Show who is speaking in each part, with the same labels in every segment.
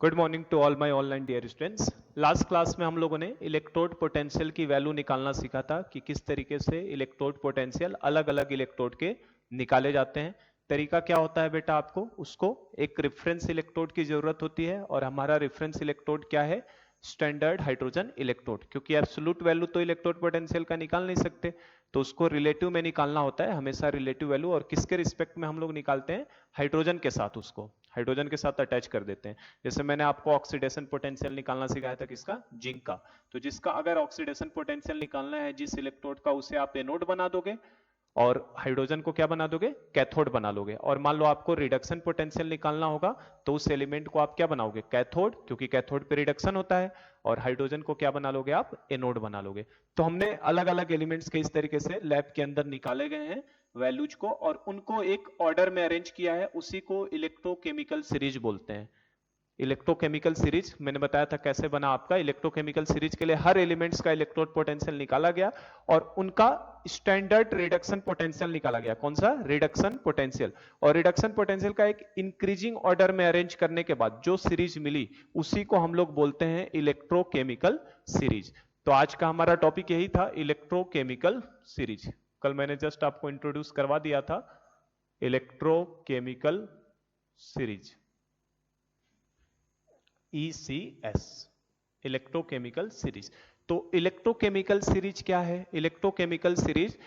Speaker 1: Good morning to all my online dear students. Last class में हम लोगों ने इलेक्ट्रोड पोटेंशियल की वैल्यू निकालना सीखा था कि किस तरीके से इलेक्ट्रोड पोटेंशियल अलग अलग इलेक्ट्रोड के निकाले जाते हैं। तरीका क्या होता है बेटा, आपको उसको एक रेफरेंस इलेक्ट्रोड की जरूरत होती है और हमारा रेफरेंस इलेक्ट्रोड क्या है, स्टैंडर्ड हाइड्रोजन इलेक्ट्रोड। क्योंकि एब्सोल्यूट वैल्यू तो इलेक्ट्रोड पोटेंशियल का निकाल नहीं सकते, तो उसको रिलेटिव में निकालना होता है हमेशा रिलेटिव वैल्यू। और किसके रिस्पेक्ट में हम लोग निकालते हैं, हाइड्रोजन के साथ, उसको हाइड्रोजन के साथ अटैच कर देते हैं। जैसे मैंने आपको ऑक्सीडेशन पोटेंशियल निकालना सिखाया था, किसका, जिंक का। तो जिसका अगर ऑक्सीडेशन पोटेंशियल निकालना है जिस इलेक्ट्रोड का, उसे आप एनोड बना दोगे और हाइड्रोजन को क्या बना दोगे, कैथोड बना लोगे। और मान लो आपको रिडक्शन पोटेंशियल निकालना होगा तो उस एलिमेंट को आप क्या बनाओगे, कैथोड, क्योंकि कैथोड पे रिडक्शन होता है। और हाइड्रोजन को क्या बना लोगे आप, एनोड बना लोगे। तो हमने अलग अलग एलिमेंट्स के इस तरीके से लैब के अंदर निकाले गए हैं वैल्यूज को, और उनको एक ऑर्डर में अरेंज किया है, उसी को इलेक्ट्रोकेमिकल सीरीज बोलते हैं। इलेक्ट्रोकेमिकल सीरीज मैंने बताया था कैसे बना आपका। इलेक्ट्रोकेमिकल सीरीज के लिए हर एलिमेंट्स का इलेक्ट्रोड पोटेंशियल निकाला गया और उनका स्टैंडर्ड रिडक्शन पोटेंशियल निकाला गया। कौन सा, रिडक्शन पोटेंशियल। और रिडक्शन पोटेंशियल का एक इंक्रीजिंग ऑर्डर में अरेंज करने के बाद जो सीरीज मिली, उसी को हम लोग बोलते हैं इलेक्ट्रोकेमिकल सीरीज। तो आज का हमारा टॉपिक यही था, इलेक्ट्रोकेमिकल सीरीज। कल मैंने जस्ट आपको इंट्रोड्यूस करवा दिया था electrochemical series, ECS, electrochemical series. तो इलेक्ट्रोकेमिकल सीरीज क्या है, electrochemical series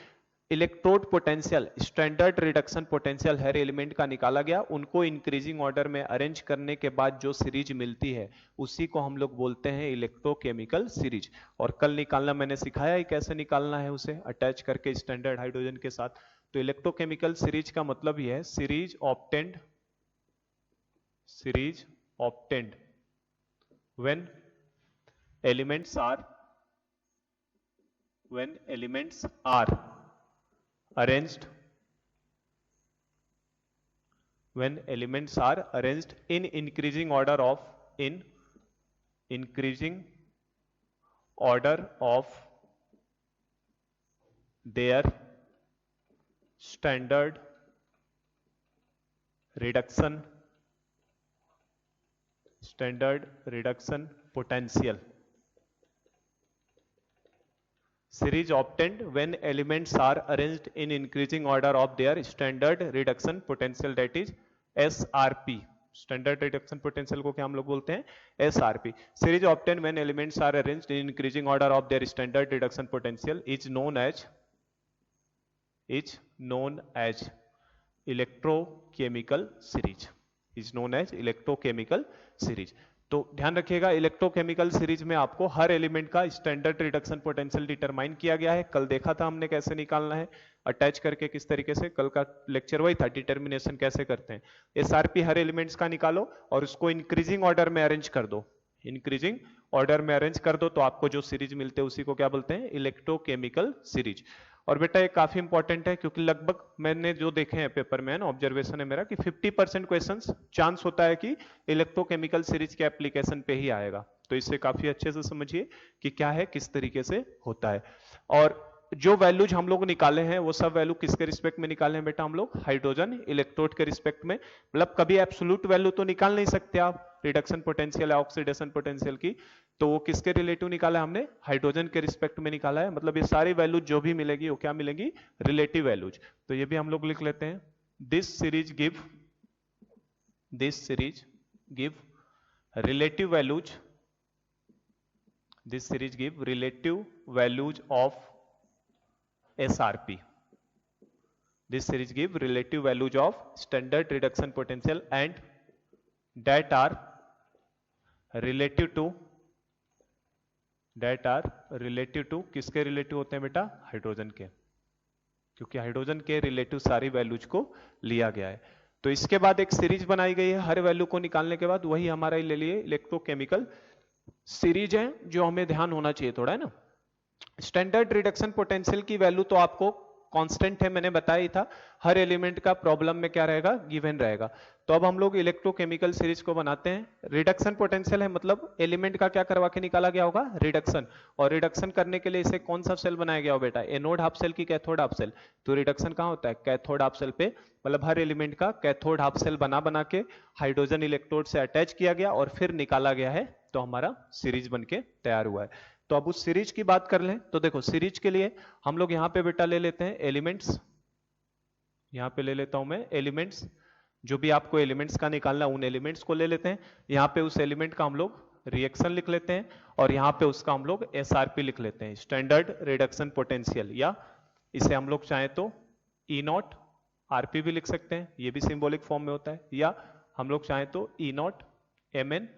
Speaker 1: electrode potential, standard reduction potential हर एलिमेंट का निकाला गया, उनको इंक्रीजिंग ऑर्डर में अरेंज करने के बाद जो सीरीज मिलती है उसी को हम लोग बोलते हैं इलेक्ट्रोकेमिकल सीरीज। और कल निकालना मैंने सिखाया है कैसे निकालना है, उसे अटैच करके स्टैंडर्ड हाइड्रोजन के साथ। तो इलेक्ट्रोकेमिकल सीरीज का मतलब यह है, series obtained when elements are arranged in increasing order of their standard reduction potential. Series obtained when elements are arranged in increasing order of their standard reduction potential, that is SRP. Standard reduction potential को क्या हम लोग बोलते हैं, SRP. Series obtained when elements are arranged in increasing order of their standard reduction potential is known as electrochemical series, is known as electrochemical series. तो ध्यान रखिएगा, electrochemical series में आपको हर एलिमेंट का स्टैंडर्ड रिडक्शन पोटेंशियल डिटरमाइन किया गया है। कल देखा था हमने कैसे निकालना है, अटैच करके किस तरीके से, कल का लेक्चर वही था, डिटर्मिनेशन कैसे करते हैं। एसआरपी हर एलिमेंट्स का निकालो और उसको इंक्रीजिंग ऑर्डर में अरेंज कर दो, इंक्रीजिंग ऑर्डर में अरेंज कर दो, तो आपको जो सीरीज मिलते हैं उसी को क्या बोलते हैं, इलेक्ट्रोकेमिकल सीरीज। और बेटा ये काफी इंपॉर्टेंट है, क्योंकि लगभग मैंने जो देखे हैं पेपर में, ऑब्जर्वेशन है मेरा, कि 50% क्वेश्चंस चांस होता है कि इलेक्ट्रोकेमिकल सीरीज के एप्लीकेशन पे ही आएगा। तो इसे काफी अच्छे से समझिए कि क्या है, किस तरीके से होता है। और जो वैल्यूज हम लोग निकाले हैं वो सब वैल्यू किसके रिस्पेक्ट में निकाले हैं बेटा, हम लोग हाइड्रोजन इलेक्ट्रोड के रिस्पेक्ट में। मतलब कभी एब्सोल्यूट वैल्यू तो निकाल नहीं सकते आप रिडक्शन पोटेंशियल या ऑक्सीडेशन पोटेंशियल की, तो वो किसके रिलेटिव निकाला है, हमने हाइड्रोजन के रिस्पेक्ट में निकाला है। मतलब ये सारी वैल्यूज जो भी मिलेगी वो क्या मिलेगी, रिलेटिव वैल्यूज। तो ये भी हम लोग लिख लेते हैं, this series give relative values of SRP. This series give relative values of standard reduction potential and that are relative to किसके रिलेटिव होते हैं बेटा, हाइड्रोजन के, क्योंकि हाइड्रोजन के रिलेटिव सारी वैल्यूज को लिया गया है। तो इसके बाद एक सीरीज बनाई गई है हर वैल्यू को निकालने के बाद, वही हमारा ले लिए इलेक्ट्रोकेमिकल सीरीज है, जो हमें ध्यान होना चाहिए थोड़ा, है ना। स्टैंडर्ड रिडक्शन पोटेंशियल की वैल्यू तो आपको कांस्टेंट है, मैंने बताया ही था, हर एलिमेंट का प्रॉब्लम में क्या रहेगा, गिवन रहेगा। तो अब हम लोग इलेक्ट्रोकेमिकल सीरीज को बनाते हैं। रिडक्शन पोटेंशियल है, मतलब एलिमेंट का क्या करवा के निकाला गया होगा, रिडक्शन। और रिडक्शन करने के लिए इसे कौन सा सेल बनाया गया हो बेटा, एनोड हाफ सेल की कैथोड हाफ सेल। तो रिडक्शन कहाँ होता है, कैथोड हाफ सेल पे, मतलब हर एलिमेंट का कैथोड हाफ सेल बना बना के हाइड्रोजन इलेक्ट्रोड से अटैच किया गया और फिर निकाला गया है, तो हमारा सीरीज बन के तैयार हुआ है। तो अब उस सीरीज की बात कर लें, तो देखो सीरीज के लिए हम लोग यहां पे बेटा ले लेते हैं एलिमेंट्स, यहां पे ले लेता हूं मैं एलिमेंट्स, जो भी आपको एलिमेंट्स का निकालना उन एलिमेंट्स को ले लेते हैं। यहां पे उस एलिमेंट का हम लोग रिएक्शन लिख लेते हैं और यहां पे उसका हम लोग एसआरपी लिख लेते हैं, स्टैंडर्ड रिडक्शन पोटेंशियल, या इसे हम लोग चाहें तो ई नॉट आरपी भी लिख सकते हैं, ये भी सिंबॉलिक फॉर्म में होता है, या हम लोग चाहें तो E naught M N,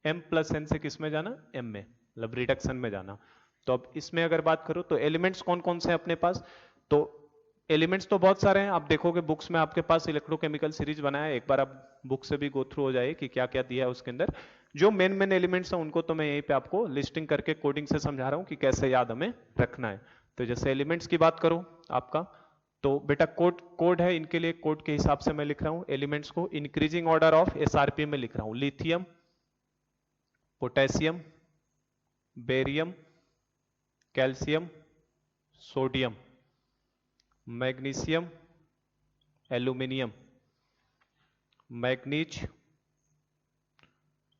Speaker 1: M plus N से किस में जाना, एम में, मतलब रिडक्शन में जाना। तो अब इसमें अगर बात करो तो एलिमेंट्स कौन कौन से हैं अपने पास, तो एलिमेंट्स तो बहुत सारे हैं, आप देखोगे बुक्स में आपके पास इलेक्ट्रोकेमिकल सीरीज बनाया है, एक बार आप बुक से भी गो थ्रू हो जाए कि क्या क्या दिया है उसके अंदर। जो मेन मेन एलिमेंट्स हैं उनको तो मैं यहीं पे आपको लिस्टिंग करके कोडिंग से समझा रहा हूं कि कैसे याद हमें रखना है। तो जैसे एलिमेंट्स की बात करो आपका, तो बेटा कोड है इनके लिए, कोड के हिसाब से मैं लिख रहा हूं एलिमेंट्स को इंक्रीजिंग ऑर्डर ऑफ एसआरपी में लिख रहा हूं, lithium, potassium, barium, calcium, sodium, magnesium, aluminium, manganese,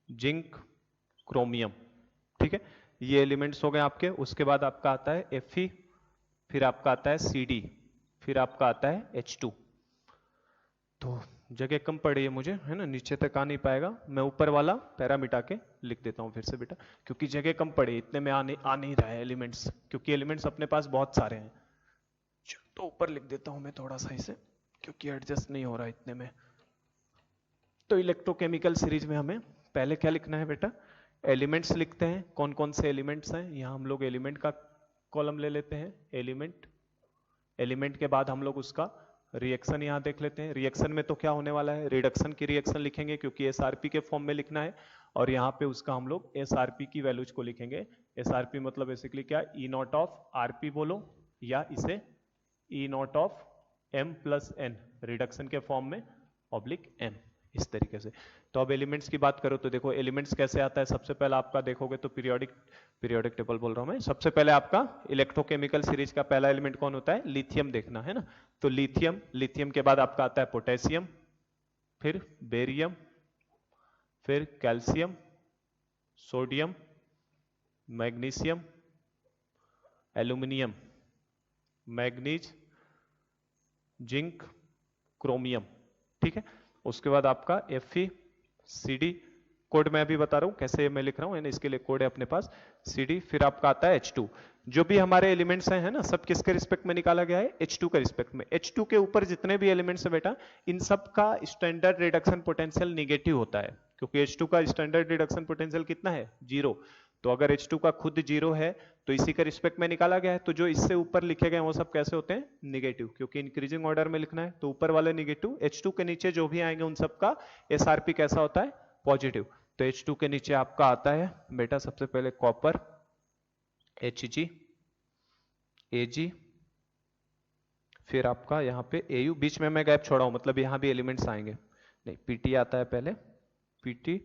Speaker 1: zinc, chromium. ठीक है, ये एलिमेंट्स हो गए आपके। उसके बाद आपका आता है Fe, फिर आपका आता है Cd, फिर आपका आता है H2। तो जगह कम पड़ी है मुझे, है ना, नीचे तक आ नहीं पाएगा, मैं ऊपर वाला पैरा मिटा के लिख देता हूँ फिर से बेटा, क्योंकि जगह कम पड़ी, इतने में आ नहीं रहा है एलिमेंट्स, क्योंकि एलिमेंट्स अपने पास बहुत सारे हैं। तो ऊपर लिख देता हूँ मैं थोड़ा सा इसे, क्योंकि एडजस्ट नहीं हो रहा इतने में। तो इलेक्ट्रोकेमिकल सीरीज में हमें पहले क्या लिखना है बेटा, एलिमेंट्स लिखते हैं, कौन कौन से एलिमेंट्स हैं। यहाँ हम लोग एलिमेंट का कॉलम ले लेते हैं, एलिमेंट, एलिमेंट के बाद हम लोग उसका रिएक्शन यहाँ देख लेते हैं। रिएक्शन में तो क्या होने वाला है, रिडक्शन की रिएक्शन लिखेंगे, क्योंकि एसआरपी के फॉर्म में लिखना है, और यहाँ पे उसका हम लोग एसआरपी की वैल्यूज को लिखेंगे। एसआरपी मतलब बेसिकली क्या, ई नॉट ऑफ आरपी बोलो, या इसे E naught of M plus N, reduction के फॉर्म में, ऑब्लिक एम, इस तरीके से। तो अब एलिमेंट्स की बात करो तो देखो एलिमेंट्स कैसे आता है, सबसे पहले आपका देखोगे तो पीरियोडिक टेबल बोल रहा हूं मैं, सबसे पहले आपका इलेक्ट्रोकेमिकल सीरीज का पहला एलिमेंट कौन होता है, लिथियम देखना है ना। तो लिथियम, लिथियम के बाद आपका आता है पोटेशियम, फिर बेरियम, फिर calcium, sodium, magnesium, aluminium, manganese, zinc, chromium. ठीक है, उसके बाद आपका FeCd, कोड मैं अभी बता रहा हूं कैसे मैं लिख रहा हूं, इसके लिए कोड है अपने पास Cd, फिर आपका आता है H2। जो भी हमारे एलिमेंट्स हैं, है ना, सब किसके रिस्पेक्ट में निकाला गया है, H2 के रिस्पेक्ट में। H2 के ऊपर जितने भी एलिमेंट्स है बेटा, इन सब का स्टैंडर्ड रिडक्शन पोटेंशियल निगेटिव होता है, क्योंकि H2 का स्टैंडर्ड रिडक्शन पोटेंशियल कितना है, 0। तो अगर H2 का खुद 0 है तो इसी के रिस्पेक्ट में निकाला गया है, तो जो इससे ऊपर लिखे गए वो सब कैसे होते हैं, निगेटिव, क्योंकि इंक्रीजिंग ऑर्डर में लिखना है, तो ऊपर वाले निगेटिव, H2 के नीचे जो भी आएंगे उन सब का एसआरपी कैसा होता है, पॉजिटिव। तो H2 के नीचे आपका आता है बेटा सबसे पहले कॉपर, Hg, Ag, फिर आपका यहाँ पे Au, बीच में मैं गैप छोड़ा हूं, मतलब यहाँ भी एलिमेंट्स आएंगे, नहीं Pt आता है पहले, Pt,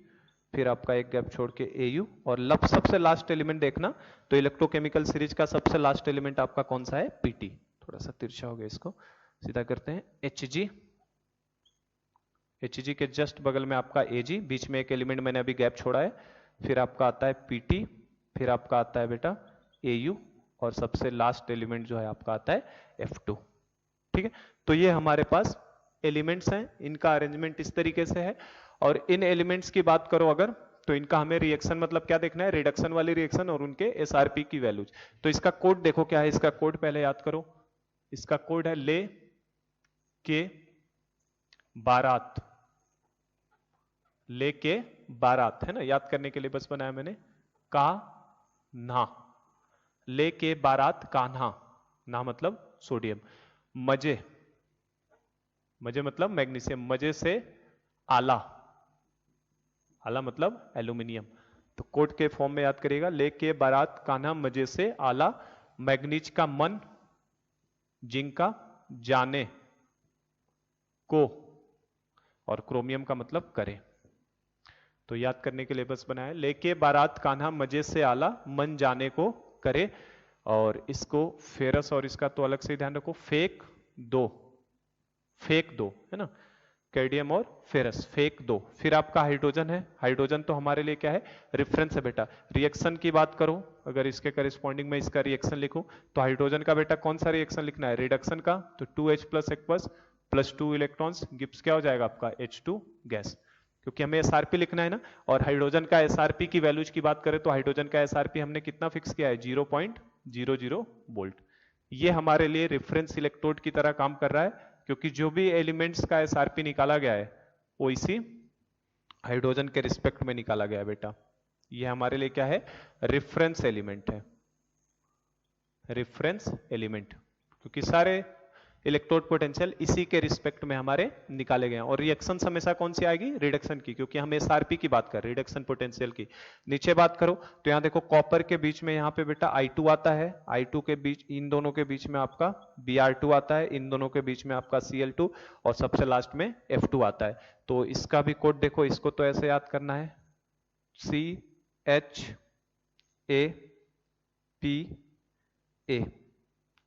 Speaker 1: फिर आपका एक गैप छोड़ के Au, और सबसे लास्ट एलिमेंट देखना, तो इलेक्ट्रोकेमिकल सीरीज का सबसे लास्ट एलिमेंट आपका कौन सा है, Pt। थोड़ा सा तिरछा हो गया, इसको सीधा करते हैं, Hg, Hg के जस्ट बगल में आपका Ag, बीच में एक एलिमेंट मैंने अभी गैप छोड़ा है, फिर आपका आता है Pt, फिर आपका आता है बेटा Au, और सबसे लास्ट एलिमेंट जो है आपका आता है F2। ठीक है, तो ये हमारे पास एलिमेंट्स हैं, इनका अरेंजमेंट इस तरीके से है। और इन एलिमेंट्स की बात करो अगर, तो इनका हमें रिएक्शन मतलब क्या देखना है, रिडक्शन वाली रिएक्शन और उनके एसआरपी की वैल्यूज। तो इसका कोड देखो क्या है, इसका कोड पहले याद करो, इसका कोड है ले के बारात, ले के बारात, है ना, याद करने के लिए बस बनाया मैंने, का ना, ले के बारात कान्हा, ना मतलब सोडियम, मजे, मजे मतलब मैग्नीशियम, मजे से आला, आला मतलब एल्यूमिनियम। तो कोड के फॉर्म में याद करिएगा, ले के बारात कान्हा, मजे से आला, मैग्नीज का मन, जिंक का जाने को, और क्रोमियम का मतलब करे। तो याद करने के लिए बस बनाया, लेके बारात कान्हा मजे से आला मन जाने को करे। और इसको फेरस और इसका तो अलग से ध्यान रखो, फेक दो, फेक दो है ना, कैडमियम और फेरस फेक दो। फिर आपका हाइड्रोजन है, हाइड्रोजन तो हमारे लिए क्या है, रेफरेंस है बेटा। रिएक्शन की बात करो, अगर इसके करिस्पॉन्डिंग में इसका रिएक्शन लिखूं तो हाइड्रोजन का बेटा कौन सा रिएक्शन लिखना है, रिडक्शन का, तो 2H plus aqueous plus 2 electrons gives क्या हो जाएगा आपका H2 गैस, क्योंकि हमें एसआरपी लिखना है ना। और हाइड्रोजन का एसआरपी की वैल्यूज की बात करें तो हाइड्रोजन का एसआरपी हमने कितना फिक्स किया है, 0.00 वोल्ट। ये हमारे लिए रेफरेंस इलेक्ट्रोड की तरह काम कर रहा है, क्योंकि जो भी एलिमेंट्स का एसआरपी निकाला गया है वो इसी हाइड्रोजन के रिस्पेक्ट में निकाला गया है बेटा। ये हमारे लिए क्या है, रेफरेंस एलिमेंट है, रेफरेंस एलिमेंट, क्योंकि सारे इलेक्ट्रोड पोटेंशियल इसी के रिस्पेक्ट में हमारे निकाले गए हैं। और रिएक्शन हमेशा कौन सी आएगी, रिडक्शन की, क्योंकि हम एसआरपी की बात कर रहे हैं, रिडक्शन पोटेंशियल की। नीचे बात करो तो यहां देखो कॉपर के बीच में यहाँ पे बेटा I2 आता है, I2 के बीच, इन दोनों के बीच में आपका Br2 आता है, इन दोनों के बीच में आपका Cl2, और सबसे लास्ट में F2 आता है। तो इसका भी कोड देखो, इसको तो ऐसे याद करना है, CHAPA,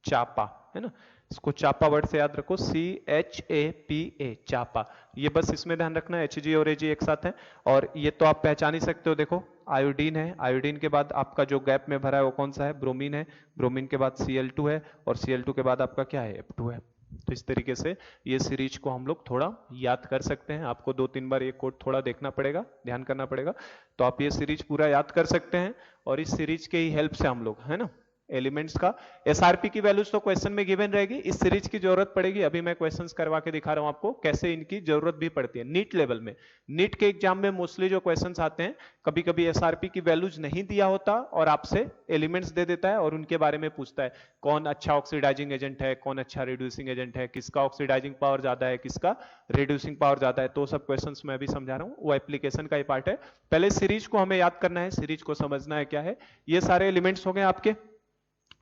Speaker 1: चापा है ना, इसको चापा वर्ड से याद रखो, CHAPA, चापा। ये बस इसमें ध्यान रखना है, Hg और Ag एक साथ है। और ये तो आप पहचान ही सकते हो, देखो आयोडीन है, आयोडीन के बाद आपका जो गैप में भरा है वो कौन सा है, ब्रोमीन है, ब्रोमीन के बाद Cl2 है, और Cl2 के बाद आपका क्या है, F2 है। तो इस तरीके से ये सीरीज को हम लोग थोड़ा याद कर सकते हैं। आपको 2-3 बार ये कोड थोड़ा देखना पड़ेगा, ध्यान करना पड़ेगा, तो आप ये सीरीज पूरा याद कर सकते हैं। और इस सीरीज के ही हेल्प से हम लोग, है ना, एलिमेंट्स का एसआरपी की वैल्यूज तो क्वेश्चन में गिवन रहेगी, इस सीरीज की जरूरत पड़ेगी। अभी मैं क्वेश्चंस करवा के दिखा रहा हूं आपको कैसे इनकी जरूरत भी पड़ती है नीट लेवल में। नीट के एग्जाम में मोस्टली जो क्वेश्चंस आते हैं, कभी कभी एसआरपी की वैल्यूज नहीं दिया होता और आपसे एलिमेंट्स दे देता है और उनके बारे में पूछता है, कौन अच्छा ऑक्सीडाइजिंग एजेंट है, कौन अच्छा रिड्यूसिंग एजेंट है, किसका ऑक्सीडाइजिंग पावर ज्यादा है, किसका रिड्यूसिंग पावर ज्यादा है। तो सब क्वेश्चंस मैं अभी समझा रहा हूँ, वो एप्लीकेशन का ही पार्ट है। पहले सीरीज को हमें याद करना है, सीरीज को समझना है क्या है। ये सारे एलिमेंट्स हो गए आपके,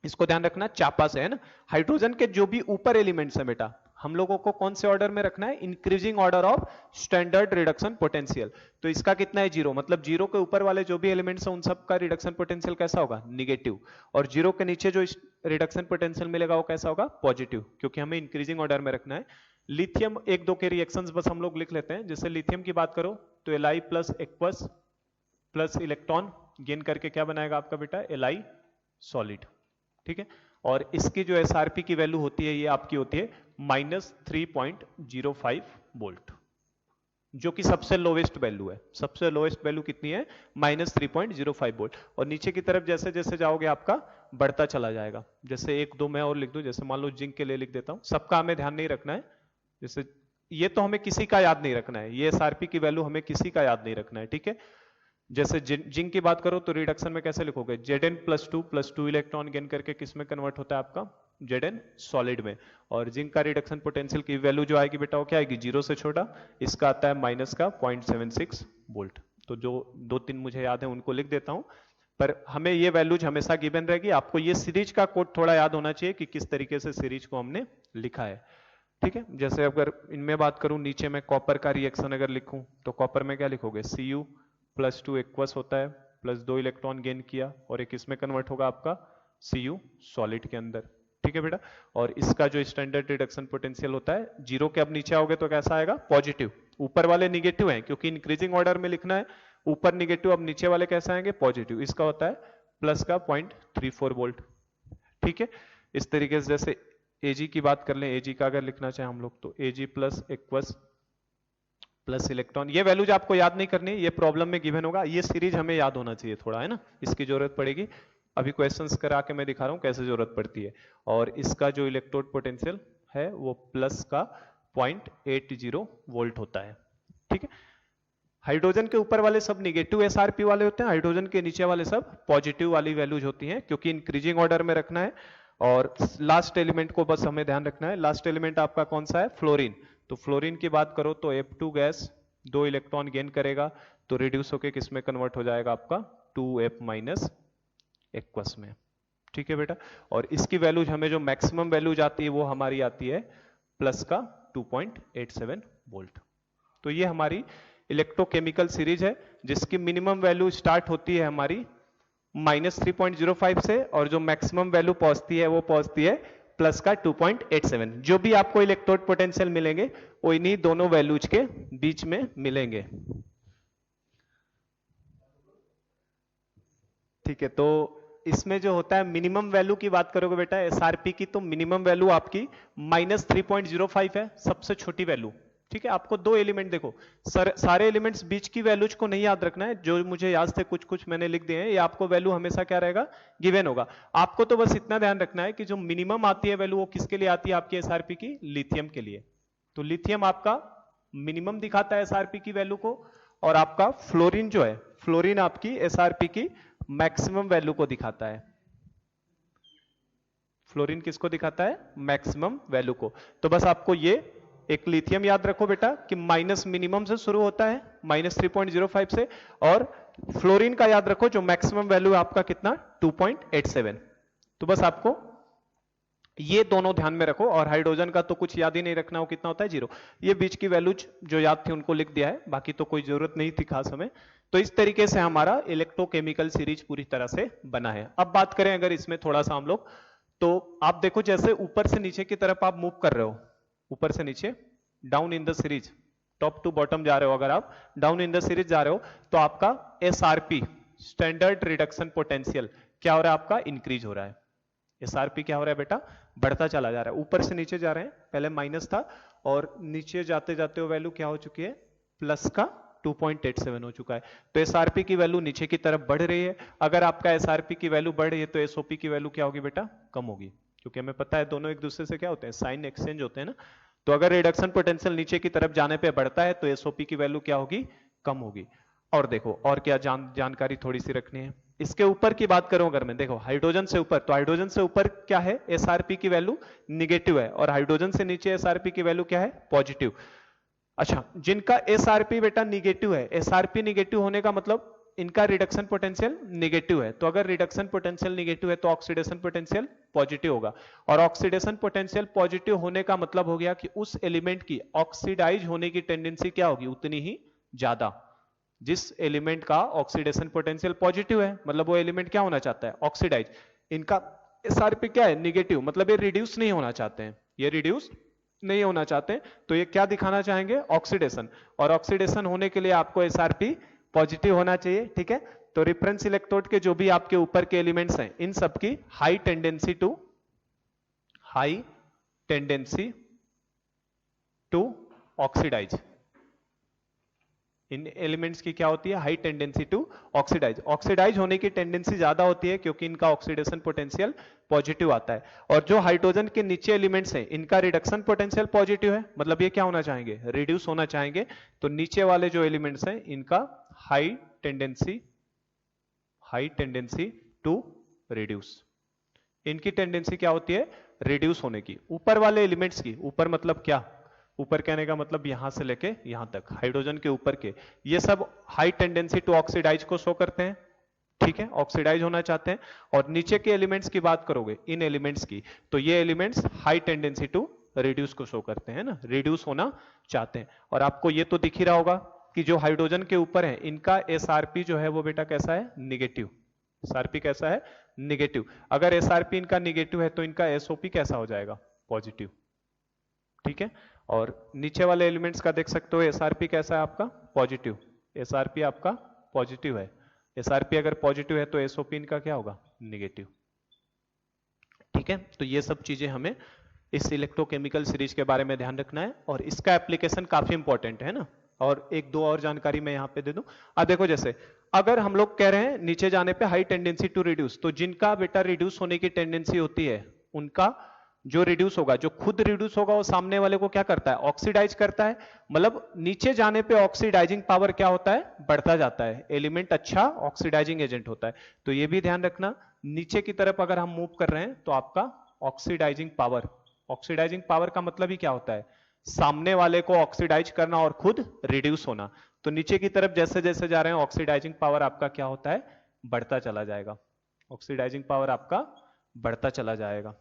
Speaker 1: इसको ध्यान रखना, चापा से है ना। हाइड्रोजन के जो भी ऊपर एलिमेंट्स है बेटा, हम लोगों को कौन से ऑर्डर में रखना है, increasing order of standard reduction potential. तो इसका कितना है, 0, मतलब 0 के ऊपर वाले जो भी एलिमेंट्स हैं उन सब का रिडक्शन पोटेंशियल कैसा होगा, निगेटिव। और 0 के नीचे जो रिडक्शन पोटेंशियल मिलेगा वो कैसा होगा, पॉजिटिव, क्योंकि हमें इंक्रीजिंग ऑर्डर में रखना है। लिथियम 1-2 के रिएक्शंस बस हम लोग लिख लेते हैं। जैसे लिथियम की बात करो तो Li plus aqueous plus electron gain करके क्या बनाएगा आपका बेटा, Li सॉलिड, ठीक है। और इसकी जो एसआरपी की वैल्यू होती है, ये आपकी होती है -3.05 वोल्ट, जो कि सबसे लोवेस्ट वैल्यू है। सबसे लोवेस्ट वैल्यू कितनी है, -3.05 वोल्ट। और नीचे की तरफ जैसे जैसे जाओगे आपका बढ़ता चला जाएगा। जैसे 1-2 मैं और लिख दूं, जैसे मान लो जिंक के लिए लिख देता हूं, सबका हमें ध्यान नहीं रखना है। जैसे ये तो हमें किसी का याद नहीं रखना है, ये एसआरपी की वैल्यू हमें किसी का याद नहीं रखना है, ठीक है। जैसे जिंक की बात करो तो रिडक्शन में कैसे लिखोगे, Zn +2 इलेक्ट्रॉन गेन करके किस में कन्वर्ट होता है आपका, Zn सॉलिड में। और जिंक का रिडक्शन पोटेंशियल की वैल्यू जो आएगी बेटा वो क्या आएगी, 0 से छोटा, इसका आता है माइनस का 0.76 वोल्ट। तो जो 2-3 मुझे याद है उनको लिख देता हूं, पर हमें ये वैल्यूज हमेशा गिवन रहेगी। आपको ये सीरीज का कोड थोड़ा याद होना चाहिए कि किस तरीके से सीरीज को हमने लिखा है, ठीक है। जैसे अगर इनमें बात करूं, नीचे में कॉपर का रिएक्शन अगर लिखूं तो कॉपर में क्या लिखोगे, Cu +2 एक्वस होता है, +2 इलेक्ट्रॉन गेन किया, और एक इसमें कन्वर्ट होगा आपका Cu सॉलिड के अंदर, ठीक है बेटा। और इसका जो स्टैंडर्ड रिडक्शन पोटेंशियल होता है, 0 के अब नीचे आओगे तो कैसा आएगा, पॉजिटिव। ऊपर वाले निगेटिव हैं क्योंकि इंक्रीजिंग ऑर्डर में लिखना है, ऊपर निगेटिव, अब नीचे वाले कैसे आएंगे, पॉजिटिव। इसका होता है प्लस का 0.34 वोल्ट, ठीक है। इस तरीके से जैसे Ag की बात कर लें, Ag का अगर लिखना चाहें हम लोग तो Ag plus aqueous plus electron, ये वैल्यूज आपको याद नहीं करनी, ये प्रॉब्लम में गिवन होगा। ये सीरीज हमें याद होना चाहिए थोड़ा, है ना, इसकी जरूरत पड़ेगी। अभी क्वेश्चंस करा के मैं दिखा रहा हूं कैसे जरूरत पड़ती है। और इसका जो इलेक्ट्रोड पोटेंशियल है वो प्लस का 0.80 वोल्ट होता है, ठीक है। हाइड्रोजन के ऊपर वाले सब निगेटिव एसआरपी वाले होते हैं, हाइड्रोजन के नीचे वाले सब पॉजिटिव वाली वैल्यूज होती हैं, क्योंकि इंक्रीजिंग ऑर्डर में रखना है। और लास्ट एलिमेंट को बस हमें ध्यान रखना है, लास्ट एलिमेंट आपका कौन सा है, फ्लोरीन। तो फ्लोरीन की बात करो तो F2 गैस 2 इलेक्ट्रॉन गेन करेगा, तो रिड्यूस होके किस में कन्वर्ट हो जाएगा आपका 2F- एक्वस में, ठीक है बेटा। और इसकी वैल्यू हमें जो मैक्सिमम वैल्यू जाती है वो हमारी आती है प्लस का 2.87 वोल्ट। तो ये हमारी इलेक्ट्रोकेमिकल सीरीज है जिसकी मिनिमम वैल्यू स्टार्ट होती है हमारी -3.05 से और जो मैक्सिमम वैल्यू पहुंचती है वो पहुंचती है प्लस का 2.87। जो भी आपको इलेक्ट्रोड पोटेंशियल मिलेंगे वो इन्हीं दोनों वैल्यूज के बीच में मिलेंगे। ठीक है, तो इसमें जो होता है मिनिमम वैल्यू की बात करोगे बेटा एसआरपी की, तो मिनिमम वैल्यू आपकी -3.05 है, सबसे छोटी वैल्यू। ठीक है, आपको दो एलिमेंट देखो, सारे एलिमेंट्स बीच की वैल्यूज को नहीं याद रखना है, जो मुझे याद थे कुछ कुछ मैंने लिख दिए हैं, ये आपको वैल्यू हमेशा क्या रहेगा, गिवन होगा। आपको तो बस इतना ध्यान रखना है कि जो मिनिमम आती है वैल्यू वो किसके लिए आती है आपकी एसआरपी की, लिथियम के लिए। तो लिथियम आपका मिनिमम दिखाता है एसआरपी की वैल्यू को, और आपका फ्लोरीन जो है, फ्लोरीन आपकी एसआरपी की मैक्सिमम वैल्यू को दिखाता है। फ्लोरीन किसको दिखाता है, मैक्सिमम वैल्यू को। तो बस आपको ये एक लिथियम याद रखो बेटा कि माइनस मिनिमम से शुरू होता है -3.05 से, और फ्लोरीन का याद रखो जो मैक्सिमम वैल्यू आपका कितना 2.87। तो बस आपको ये दोनों ध्यान में रखो, और हाइड्रोजन का तो कुछ याद ही नहीं रखना, वो कितना होता है 0। ये बीच की वैल्यूज जो याद थी उनको लिख दिया है, बाकी तो कोई जरूरत नहीं थी खास हमें। तो इस तरीके से हमारा इलेक्ट्रोकेमिकल सीरीज पूरी तरह से बना है। अब बात करें अगर इसमें थोड़ा सा हम लोग, तो आप देखो जैसे ऊपर से नीचे की तरफ आप मूव कर रहे हो, ऊपर से नीचे down in the series, top to bottom जा रहे हो, अगर आप डाउन इन द सीरीज जा रहे हो तो आपका एसआरपी स्टैंडर्ड रिडक्शन पोटेंशियल क्या हो रहा है, आपका इंक्रीज हो रहा है। एसआरपी क्या हो रहा है बेटा, बढ़ता चला जा रहा है। ऊपर से नीचे जा रहे हैं, पहले माइनस था और नीचे जाते जाते वो वैल्यू क्या हो चुकी है, प्लस का 2.87 हो चुका है। तो एसआरपी की वैल्यू नीचे की तरफ बढ़ रही है। अगर आपका एसआरपी की वैल्यू बढ़ रही है तो एसओपी की वैल्यू क्या होगी बेटा, कम होगी, क्योंकि हमें पता है दोनों एक दूसरे से क्या होते हैं, साइन एक्सचेंज होते हैं ना। तो अगर रिडक्शन पोटेंशियल नीचे की तरफ जाने पे बढ़ता है तो एसओपी की वैल्यू क्या होगी, कम होगी। और देखो और क्या जानकारी थोड़ी सी रखनी है। इसके ऊपर की बात करूं अगर मैं, देखो हाइड्रोजन से ऊपर, तो हाइड्रोजन से ऊपर क्या है, एसआरपी की वैल्यू निगेटिव है, और हाइड्रोजन से नीचे एसआरपी की वैल्यू क्या है, पॉजिटिव। अच्छा, जिनका एसआरपी बेटा निगेटिव है, एसआरपी निगेटिव होने का मतलब इनका रिडक्शन पोटेंशियल निगेटिव है। तो अगर रिडक्शन पोटेंशियल निगेटिव है तो ऑक्सीडेशन पोटेंशियल पॉजिटिव होगा, और ऑक्सीडेशन पोटेंशियल पॉजिटिव होने का मतलब हो गया कि उस एलिमेंट की ऑक्सीडाइज होने की टेंडेंसी क्या होगी, उतनी ही ज्यादा। जिस एलिमेंट का ऑक्सीडेशन पोटेंशियल पॉजिटिव है मतलब वो एलिमेंट क्या होना चाहता है, ऑक्सीडाइज। इनका एसआरपी क्या है, निगेटिव, मतलब ये रिड्यूस नहीं होना चाहते हैं, ये रिड्यूस नहीं होना चाहते, तो ये क्या दिखाना चाहेंगे, ऑक्सीडेशन। और ऑक्सीडेशन होने के लिए आपको एसआरपी पॉजिटिव होना चाहिए। ठीक है, तो रेफरेंस इलेक्ट्रोड के जो भी आपके ऊपर के एलिमेंट्स हैं इन सबकी हाई टेंडेंसी टू ऑक्सीडाइज, इन एलिमेंट्स की क्या होती है, high tendency to oxidise. Oxidise होने की टेंडेंसी ज्यादा होती है क्योंकि इनका ऑक्सीडेशन पोटेंशियल पॉजिटिव आता है। और जो हाइड्रोजन के नीचे एलिमेंट्स हैं इनका रिडक्शन पोटेंशियल पॉजिटिव है, मतलब ये क्या होना चाहेंगे, रिड्यूस होना चाहेंगे। तो नीचे वाले जो एलिमेंट्स हैं इनका हाई टेंडेंसी टू रिड्यूस, इनकी टेंडेंसी क्या होती है, रिड्यूस होने की। ऊपर वाले एलिमेंट्स की, ऊपर मतलब क्या, ऊपर कहने का मतलब यहां से लेके यहां तक, हाइड्रोजन के ऊपर के, ये सब हाई टेंडेंसी टू ऑक्सीडाइज को शो करते हैं। ठीक है, ऑक्सीडाइज होना चाहते हैं। और नीचे के एलिमेंट्स की बात करोगे, इन एलिमेंट्स की, तो ये elements high tendency to reduce को शो करते हैं ना, रिड्यूस होना चाहते हैं। और आपको ये तो दिख ही रहा होगा कि जो हाइड्रोजन के ऊपर है इनका एसआरपी जो है वो बेटा कैसा है, निगेटिव। एसआरपी कैसा है, निगेटिव। अगर एसआरपी इनका निगेटिव है तो इनका एसओपी कैसा हो जाएगा, पॉजिटिव। ठीक है, और नीचे वाले एलिमेंट्स का देख सकते हो एसआरपी कैसा है आपका, पॉजिटिव। एसआरपी आपका पॉजिटिव है, एसआरपी अगर पॉजिटिव है तो एसओपी इनका क्या होगा, निगेटिव। ठीक है, तो ये सब चीजें हमें इस इलेक्ट्रोकेमिकल सीरीज के बारे में ध्यान रखना है, और इसका एप्लीकेशन काफी इंपॉर्टेंट है ना। और एक दो और जानकारी मैं यहां पे दे दूं। अब देखो जैसे अगर हम लोग कह रहे हैं नीचे जाने पे हाई टेंडेंसी टू रिड्यूस, तो जिनका बेटा रिड्यूस होने की टेंडेंसी होती है उनका जो रिड्यूस होगा, जो खुद रिड्यूस होगा वो सामने वाले को क्या करता है, ऑक्सीडाइज करता है। मतलब नीचे जाने पे ऑक्सीडाइजिंग पावर क्या होता है, बढ़ता जाता है। एलिमेंट अच्छा ऑक्सीडाइजिंग एजेंट होता है, तो ये भी ध्यान रखना। नीचे की तरफ अगर हम मूव कर रहे हैं तो आपका ऑक्सीडाइजिंग पावर का मतलब ही क्या होता है, सामने वाले को ऑक्सीडाइज करना और खुद रिड्यूस होना। तो नीचे की तरफ जैसे जैसे जा रहे हैं ऑक्सीडाइजिंग पावर आपका क्या होता है, बढ़ता चला जाएगा। ऑक्सीडाइजिंग पावर आपका बढ़ता चला जाएगा,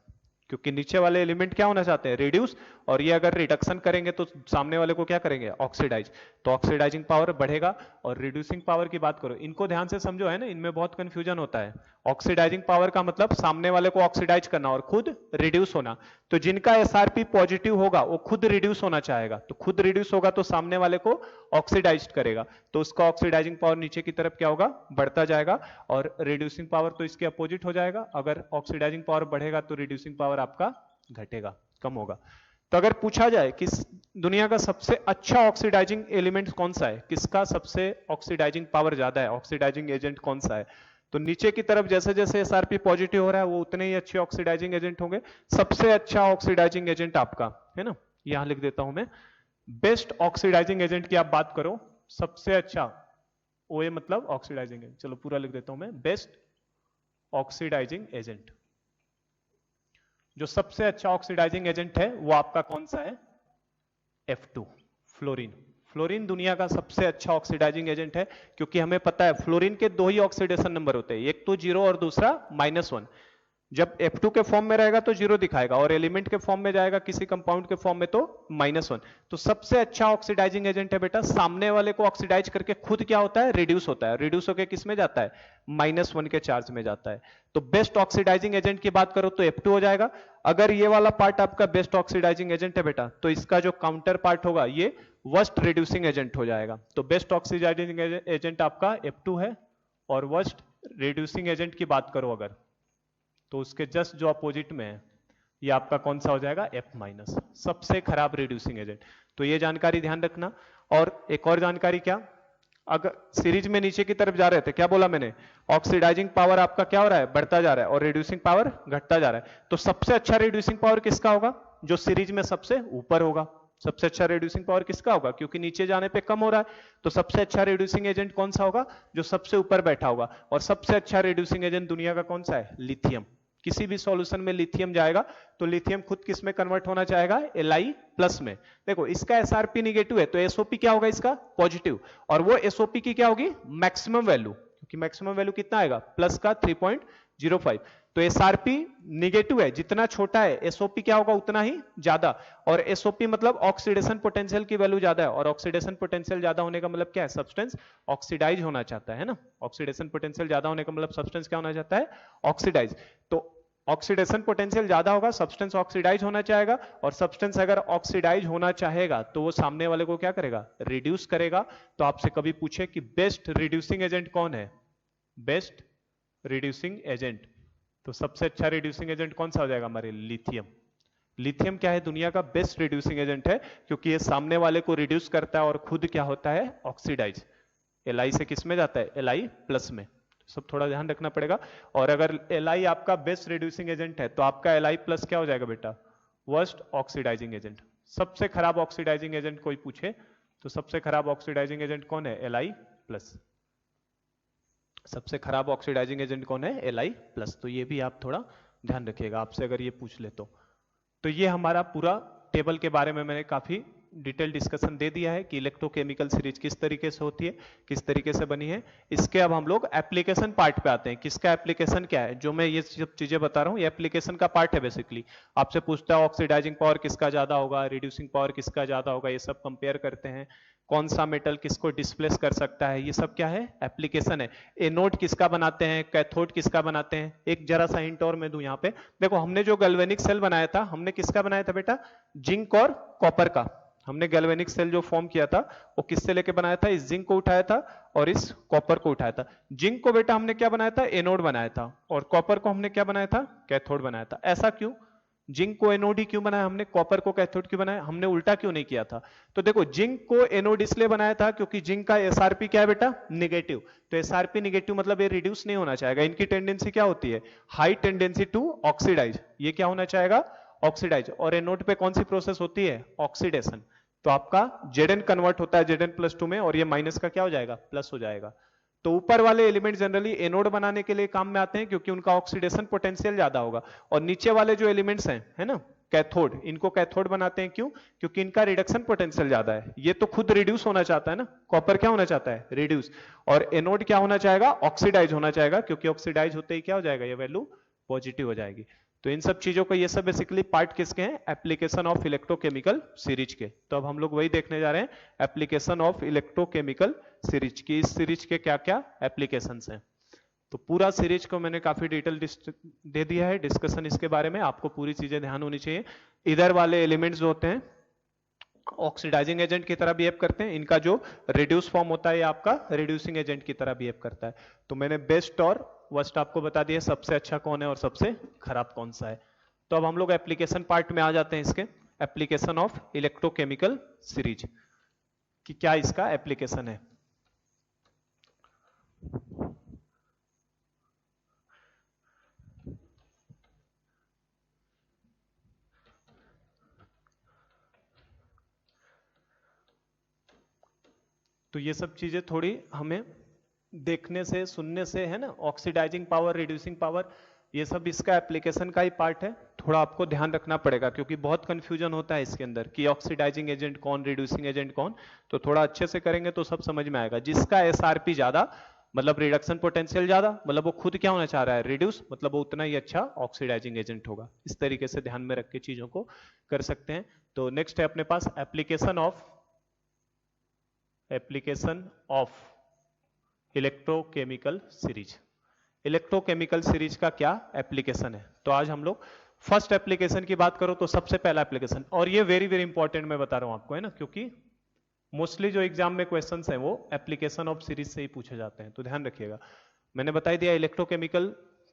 Speaker 1: क्योंकि नीचे वाले एलिमेंट क्या होना चाहते हैं, रिड्यूस, और ये अगर रिडक्शन करेंगे तो सामने वाले को क्या करेंगे, ऑक्सीडाइज। तो ऑक्सीडाइजिंग पावर बढ़ेगा। और रिड्यूसिंग पावर की बात करो, इनको ध्यान से समझो, है ना, इनमें बहुत कंफ्यूजन होता है। ऑक्सीडाइजिंग पावर का मतलब सामने वाले को ऑक्सीडाइज करना और खुद रिड्यूस होना। तो जिनका एसआरपी पॉजिटिव होगा वो खुद रिड्यूस होना चाहेगा, तो खुद रिड्यूस होगा तो सामने वाले को ऑक्सीडाइज करेगा, तो उसका ऑक्सीडाइजिंग पावर नीचे की तरफ क्या होगा, बढ़ता जाएगा। और रिड्यूसिंग पावर तो इसके अपोजिट हो जाएगा, अगर ऑक्सीडाइजिंग पावर बढ़ेगा तो रिड्यूसिंग पावर आपका घटेगा, कम होगा। तो अगर पूछा जाए कि दुनिया का सबसे अच्छा ऑक्सीडाइजिंग एलिमेंट कौन सा है, किसका सबसे ऑक्सीडाइजिंग पावर ज्यादा है, ऑक्सीडाइजिंग एजेंट कौन सा है, तो नीचे की तरफ जैसे जैसे एसआरपी पॉजिटिव हो रहा है वो उतने ही अच्छे ऑक्सीडाइजिंग एजेंट होंगे। सबसे अच्छा ऑक्सीडाइजिंग एजेंट आपका, है ना, यहां लिख देता हूं मैं, बेस्ट ऑक्सीडाइजिंग एजेंट की आप बात करो, सबसे अच्छा, ओए मतलब ऑक्सीडाइजिंग एजेंट, चलो पूरा लिख देता हूं मैं, बेस्ट ऑक्सीडाइजिंग एजेंट, जो सबसे अच्छा ऑक्सीडाइजिंग एजेंट है वो आपका कौन सा है, F2, फ्लोरीन। फ्लोरीन दुनिया का सबसे अच्छा ऑक्सीडाइजिंग एजेंट है, क्योंकि हमें पता है फ्लोरीन के दो ही ऑक्सीडेशन नंबर होते हैं, एक तो 0 और दूसरा -1। जब F2 के फॉर्म में रहेगा तो 0 दिखाएगा, और एलिमेंट के फॉर्म में जाएगा किसी कंपाउंड के फॉर्म में तो -1। तो सबसे अच्छा ऑक्सीडाइजिंग एजेंट है बेटा, सामने वाले को ऑक्सीडाइज करके खुद क्या होता है, रिड्यूस होता है, रिड्यूस होकर किस में जाता है, -1 के चार्ज में जाता है। तो बेस्ट ऑक्सीडाइजिंग एजेंट की बात करो तो F2 हो जाएगा। अगर ये वाला पार्ट आपका बेस्ट ऑक्सीडाइजिंग एजेंट है बेटा, तो इसका जो काउंटर पार्ट होगा ये वर्स्ट रिड्यूसिंग एजेंट हो जाएगा। तो बेस्ट ऑक्सीडाइजिंग एजेंट आपका F2 है, और वर्स्ट रिड्यूसिंग एजेंट की बात करो अगर, तो उसके जस्ट जो अपोजिट में है ये आपका कौन सा हो जाएगा, F-, सबसे खराब रिड्यूसिंग एजेंट। तो ये जानकारी ध्यान रखना। और एक और जानकारी क्या, अगर सीरीज में नीचे की तरफ जा रहे थे, क्या बोला मैंने, ऑक्सीडाइजिंग पावर आपका क्या हो रहा है, बढ़ता जा रहा है, और रिड्यूसिंग पावर घटता जा रहा है। तो सबसे अच्छा रिड्यूसिंग पावर किसका होगा, जो सीरीज में सबसे ऊपर होगा। सबसे अच्छा रिड्यूसिंग पावर किसका होगा, क्योंकि नीचे जाने पे कम हो रहा है, तो सबसे अच्छा रिड्यूसिंग एजेंट कौन सा होगा, जो सबसे ऊपर बैठा होगा। और सबसे अच्छा रिड्यूसिंग एजेंट दुनिया का कौन सा है, लिथियम। किसी भी सॉल्यूशन में लिथियम जाएगा तो लिथियम खुद किस में कन्वर्ट होना चाहेगा, Li+ में। देखो इसका एसआरपी निगेटिव है तो एसओपी क्या होगा, इसका पॉजिटिव, और वो एसओपी की क्या होगी, मैक्सिमम वैल्यू, क्योंकि मैक्सिमम वैल्यू कितना आएगा, प्लस का 3.05। तो एसआरपी निगेटिव है, जितना छोटा है एसओपी क्या होगा उतना ही ज्यादा, और एसओपी मतलब ऑक्सीडेशन पोटेंशियल की वैल्यू ज्यादा है, और ऑक्सीडेशन पोटेंशियल ज्यादा होने का मतलब क्या है, सब्सटेंस ऑक्सीडाइज होना चाहता है ना। ऑक्सीडेशन पोटेंशियल ज्यादा होने का मतलब सब्सटेंस क्या होना चाहता है, ऑक्सीडाइज। तो ऑक्सीडेशन पोटेंशियल ज्यादा होगा, सब्सटेंस ऑक्सीडाइज होना चाहेगा, और सब्सटेंस अगर ऑक्सीडाइज होना चाहेगा तो वो सामने वाले को क्या करेगा, रिड्यूस करेगा। तो आपसे कभी पूछे कि बेस्ट रिड्यूसिंग एजेंट कौन है, बेस्ट रिड्यूसिंग एजेंट, तो सबसे अच्छा रिड्यूसिंग एजेंट कौन सा हो जाएगा, हमारे लिथियम। लिथियम क्या है, दुनिया का बेस्ट रिड्यूसिंग एजेंट है, क्योंकि ये सामने वाले को रिड्यूस करता है और खुद क्या होता है, ऑक्सीडाइज। Li से किस में जाता है, Li+ में। सब थोड़ा ध्यान रखना पड़ेगा। और अगर Li आपका बेस्ट रिड्यूसिंग एजेंट है तो आपका Li+ क्या हो जाएगा बेटा, वर्स्ट ऑक्सीडाइजिंग एजेंट। सबसे खराब ऑक्सीडाइजिंग एजेंट कोई पूछे तो सबसे खराब ऑक्सीडाइजिंग एजेंट कौन है, Li+। सबसे खराब ऑक्सीडाइजिंग एजेंट कौन है, Li+। तो ये भी आप थोड़ा ध्यान रखिएगा, आपसे अगर ये पूछ ले तो ये हमारा पूरा टेबल के बारे में मैंने काफी डिटेल डिस्कशन दे दिया है कि इलेक्ट्रोकेमिकल सीरीज किस तरीके से होती है, किस तरीके से बनी है। इसके अब हम लोग एप्लीकेशन पार्ट पे आते हैं, किसका एप्लीकेशन क्या है। जो मैं ये सब चीजें बता रहा हूँ ये एप्लीकेशन का पार्ट है बेसिकली। आपसे पूछता है ऑक्सीडाइजिंग पावर किसका ज्यादा होगा, रिड्यूसिंग पावर किसका ज्यादा होगा, ये सब कंपेयर करते हैं। कौन सा मेटल किसको डिस्प्लेस कर सकता है, ये सब क्या है, एप्लीकेशन है। एनोड किसका बनाते हैं, कैथोड किसका बनाते हैं। एक जरा सा हिंट और मैं दूं यहाँ पे, देखो हमने जो गैल्वेनिक सेल बनाया था, हमने किसका बनाया था बेटा, जिंक और कॉपर का। हमने गैल्वेनिक सेल जो फॉर्म किया था वो किससे लेके बनाया था, इस जिंक को उठाया था और इस कॉपर को उठाया था। जिंक को बेटा हमने क्या बनाया था, एनोड बनाया था, और कॉपर को हमने क्या बनाया था, कैथोड बनाया था। ऐसा क्यों, जिंक को एनोड ही क्यों बनाया हमने, कॉपर को कैथोड क्यों बनाया, हमने उल्टा क्यों नहीं किया था। तो देखो जिंक को एनोड इसलिए बनाया था क्योंकि जिंक का एसआरपी क्या है बेटा, निगेटिव। तो एसआरपी निगेटिव मतलब ये रिड्यूस नहीं होना चाहेगा, इनकी टेंडेंसी क्या होती है, हाई टेंडेंसी टू ऑक्सीडाइज। ये क्या होना चाहेगा, ऑक्सीडाइज। और एनोड पे कौन सी प्रोसेस होती है, ऑक्सीडेशन। तो आपका Zn कन्वर्ट होता है Zn+2 में, और ये माइनस का क्या हो जाएगा, प्लस हो जाएगा। तो ऊपर वाले एलिमेंट जनरली एनोड बनाने के लिए काम में आते हैं क्योंकि उनका ऑक्सीडेशन पोटेंशियल ज्यादा होगा। और नीचे वाले जो एलिमेंट्स हैं, है ना, कैथोड, इनको कैथोड बनाते हैं क्यों, क्योंकि इनका रिडक्शन पोटेंशियल ज्यादा है। ये तो खुद रिड्यूस होना चाहता है ना, कॉपर क्या होना चाहता है, रिड्यूस। और एनोड क्या होना चाहेगा, ऑक्सीडाइज होना चाहेगा, क्योंकि ऑक्सीडाइज होते ही क्या हो जाएगा, ये वैल्यू पॉजिटिव हो जाएगी। तो इन सब चीजों को, ये सब बेसिकली पार्ट किसके हैं, एप्लीकेशन ऑफ इलेक्ट्रोकेमिकल सीरीज के। तो अब हम लोग वही देखने जा रहे हैं, एप्लीकेशन ऑफ इलेक्ट्रोकेमिकल सीरीज की। इस सीरीज के क्या क्या एप्लीकेशंस हैं। तो पूरा सीरीज को मैंने काफी डिटेल दे दिया है, डिस्कशन इसके बारे में, आपको पूरी चीजें ध्यान होनी चाहिए। इधर वाले एलिमेंट्स जो होते हैं ऑक्सीडाइजिंग एजेंट की तरह बिहेव करते हैं, इनका जो रिड्यूस फॉर्म होता है ये आपका रिड्यूसिंग एजेंट की तरह बिहेव करता है। तो मैंने बेस्ट और वर्स्ट आपको बता दिया, सबसे अच्छा कौन है और सबसे खराब कौन सा है। तो अब हम लोग एप्लीकेशन पार्ट में आ जाते हैं, इसके एप्लीकेशन ऑफ इलेक्ट्रोकेमिकल सीरीज कि क्या इसका एप्लीकेशन है। तो ये सब चीजें थोड़ी हमें देखने से सुनने से है ना, ऑक्सीडाइजिंग पावर, रिड्यूसिंग पावर, ये सब इसका एप्लीकेशन का ही पार्ट है। थोड़ा आपको ध्यान रखना पड़ेगा क्योंकि बहुत कंफ्यूजन होता है इसके अंदर कि ऑक्सीडाइजिंग एजेंट कौन, रिड्यूसिंग एजेंट कौन। तो थोड़ा अच्छे से करेंगे तो सब समझ में आएगा। जिसका एसआरपी ज्यादा मतलब रिडक्शन पोटेंशियल ज्यादा, मतलब वो खुद क्या होना चाह रहा है, रिड्यूस, मतलब वो उतना ही अच्छा ऑक्सीडाइजिंग एजेंट होगा। इस तरीके से ध्यान में रख के चीजों को कर सकते हैं। तो नेक्स्ट है अपने पास application of electrochemical series. Electrochemical series का क्या एप्लीकेशन है। तो आज हम लोग फर्स्ट एप्लीकेशन की बात करो तो सबसे पहला एप्लीकेशन, और ये वेरी वेरी इंपॉर्टेंट मैं बता रहा हूं आपको, है ना, क्योंकि मोस्टली जो एग्जाम में क्वेश्चंस हैं वो एप्लीकेशन ऑफ सीरीज से ही पूछे जाते हैं, तो ध्यान रखिएगा। मैंने बता दिया इलेक्ट्रोकेमिकल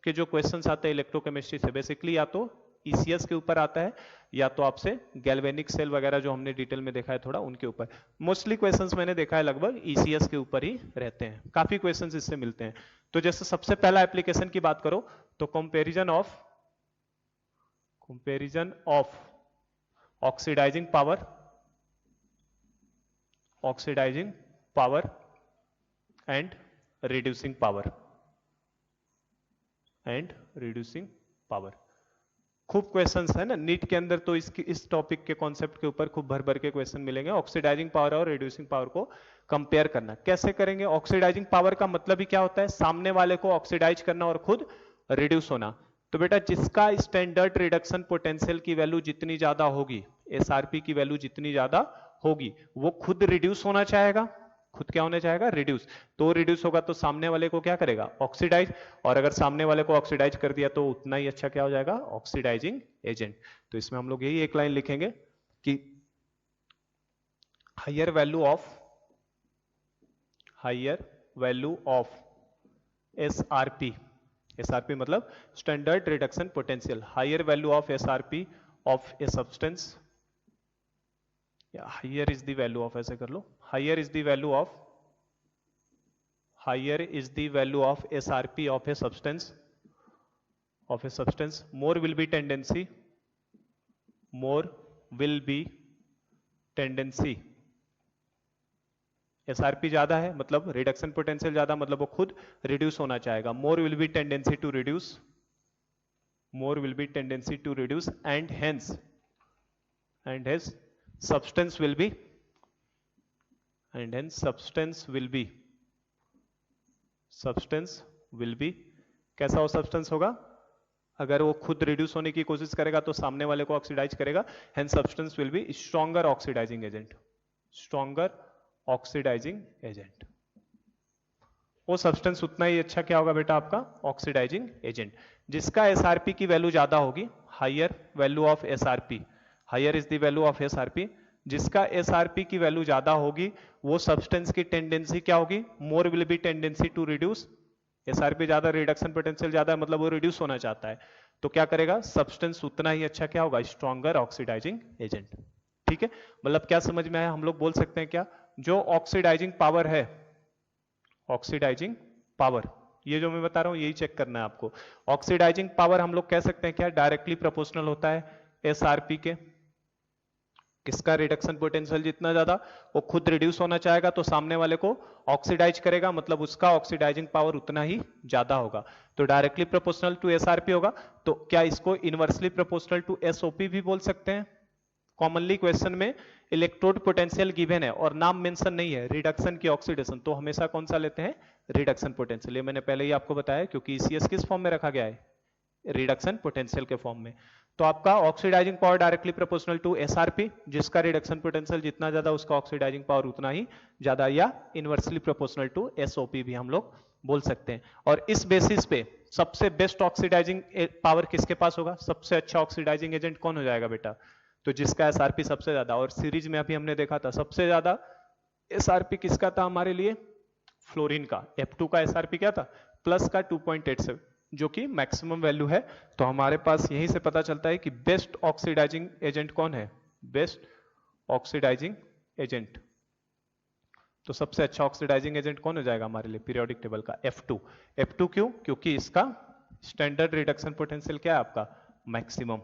Speaker 1: के जो क्वेश्चंस आते हैं इलेक्ट्रोकेमिस्ट्री से, बेसिकली या तो ईसीएस के ऊपर आता है या तो आपसे गैल्वेनिक सेल वगैरह जो हमने डिटेल में देखा है थोड़ा उनके ऊपर। मोस्टली क्वेश्चंस मैंने देखा है लगभग ईसीएस के ऊपर ही रहते हैं, काफी क्वेश्चंस इससे मिलते हैं। तो जैसे सबसे पहला एप्लीकेशन की बात करो तो comparison of oxidising power and reducing power. खूब क्वेश्चंस है ना नीट के अंदर, तो इस टॉपिक के कॉन्सेप्ट के ऊपर खूब भर भर के क्वेश्चन मिलेंगे। ऑक्सीडाइजिंग पावर और रिड्यूसिंग पावर को कंपेयर करना कैसे करेंगे। ऑक्सीडाइजिंग पावर का मतलब ही क्या होता है, सामने वाले को ऑक्सीडाइज करना और खुद रिड्यूस होना। तो बेटा जिसका स्टैंडर्ड रिडक्शन पोटेंशियल की वैल्यू जितनी ज्यादा होगी, एसआरपी की वैल्यू जितनी ज्यादा होगी, वो खुद रिड्यूस होना चाहेगा, खुद क्या होना चाहेगा, रिड्यूस। तो रिड्यूस होगा तो सामने वाले को क्या करेगा, ऑक्सीडाइज, और अगर सामने वाले को ऑक्सीडाइज कर दिया तो उतना ही अच्छा क्या हो जाएगा, ऑक्सीडाइजिंग एजेंट। तो इसमें हम लोग यही एक लाइन लिखेंगे कि higher value of SRP, SRP मतलब standard reduction potential, higher value of SRP of a substance, या higher is the value of, ऐसे कर लो, higher is the value of SRP of a substance, more will be tendency, SRP ज्यादा है मतलब reduction potential ज्यादा, मतलब वो खुद रिड्यूस होना चाहेगा। More will be tendency to reduce and hence substance will be कैसा हो सब्सटेंस होगा, अगर वो खुद रिड्यूस होने की कोशिश करेगा तो सामने वाले को ऑक्सीडाइज करेगा, hence substance will be stronger oxidising agent. वो सब्सटेंस उतना ही अच्छा क्या होगा बेटा आपका, ऑक्सीडाइजिंग एजेंट। जिसका एसआरपी की वैल्यू ज्यादा होगी, higher value of SRP, higher is the value of SRP, जिसका एसआरपी की वैल्यू ज्यादा होगी वो सब्सटेंस की टेंडेंसी क्या होगी, more will be tendency to reduce. SRP ज्यादा, रिडक्शन पोटेंशियल ज्यादा है, मतलब वो रिड्यूस होना चाहता है, तो क्या करेगा, सब्सटेंस उतना ही अच्छा क्या होगा, स्ट्रॉन्गर ऑक्सीडाइजिंग एजेंट। ठीक है, मतलब क्या समझ में आया, हम लोग बोल सकते हैं क्या, जो ऑक्सीडाइजिंग पावर है, ऑक्सीडाइजिंग पावर, ये जो मैं बता रहा हूं यही चेक करना है आपको। ऑक्सीडाइजिंग पावर हम लोग कह सकते हैं क्या, डायरेक्टली प्रोपोर्शनल होता है एसआरपी के। किसका रिडक्शन पोटेंशियल जितना ज्यादा, वो खुद रिड्यूस होना चाहेगा तो सामने वाले को ऑक्सीडाइज करेगा, मतलब उसका ऑक्सीडाइजिंग पावर उतना ही ज्यादा होगा। तो डायरेक्टली प्रोपोर्शनल टू एसआरपी होगा। तो क्या इसको इनवर्सली प्रोपोर्शनल टू एसओपी भी बोल सकते हैं। कॉमनली क्वेश्चन में इलेक्ट्रोड पोटेंशियल गिवन है और नाम मेंशन नहीं है, रिडक्शन की ऑक्सीडेशन, तो हमेशा कौन सा लेते हैं, रिडक्शन पोटेंशियल। ये मैंने पहले ही आपको बताया, क्योंकि ईसीएस किस फॉर्म में रखा गया है, रिडक्शन पोटेंशियल के फॉर्म में। तो आपका oxidising power directly proportional to SRP, जिसका रिडक्शन पोटेंशियल जितना ज्यादा उसका ऑक्सीडाइजिंग पावर उतना ही ज्यादा, या इनवर्सली प्रोपोर्शनल टू एसओपी भी हम लोग बोल सकते हैं। और इस बेसिस पे सबसे बेस्ट ऑक्सीडाइजिंग पावर किसके पास होगा, सबसे अच्छा ऑक्सीडाइजिंग एजेंट कौन हो जाएगा बेटा, तो जिसका एसआरपी सबसे ज्यादा। और सीरीज में अभी हमने देखा था सबसे ज्यादा एसआरपी किसका था हमारे लिए, फ्लोरीन का। F2 का एसआरपी क्या था, प्लस का 2.87, जो कि मैक्सिमम वैल्यू है। तो हमारे पास यहीं से पता चलता है कि बेस्ट ऑक्सीडाइजिंग एजेंट कौन है, बेस्ट ऑक्सीडाइजिंग एजेंट। तो सबसे अच्छा ऑक्सीडाइजिंग एजेंट कौन हो जाएगा हमारे लिए पीरियोडिक टेबल का, F2। F2 क्यों, क्योंकि इसका स्टैंडर्ड रिडक्शन पोटेंशियल क्या है आपका, मैक्सिमम।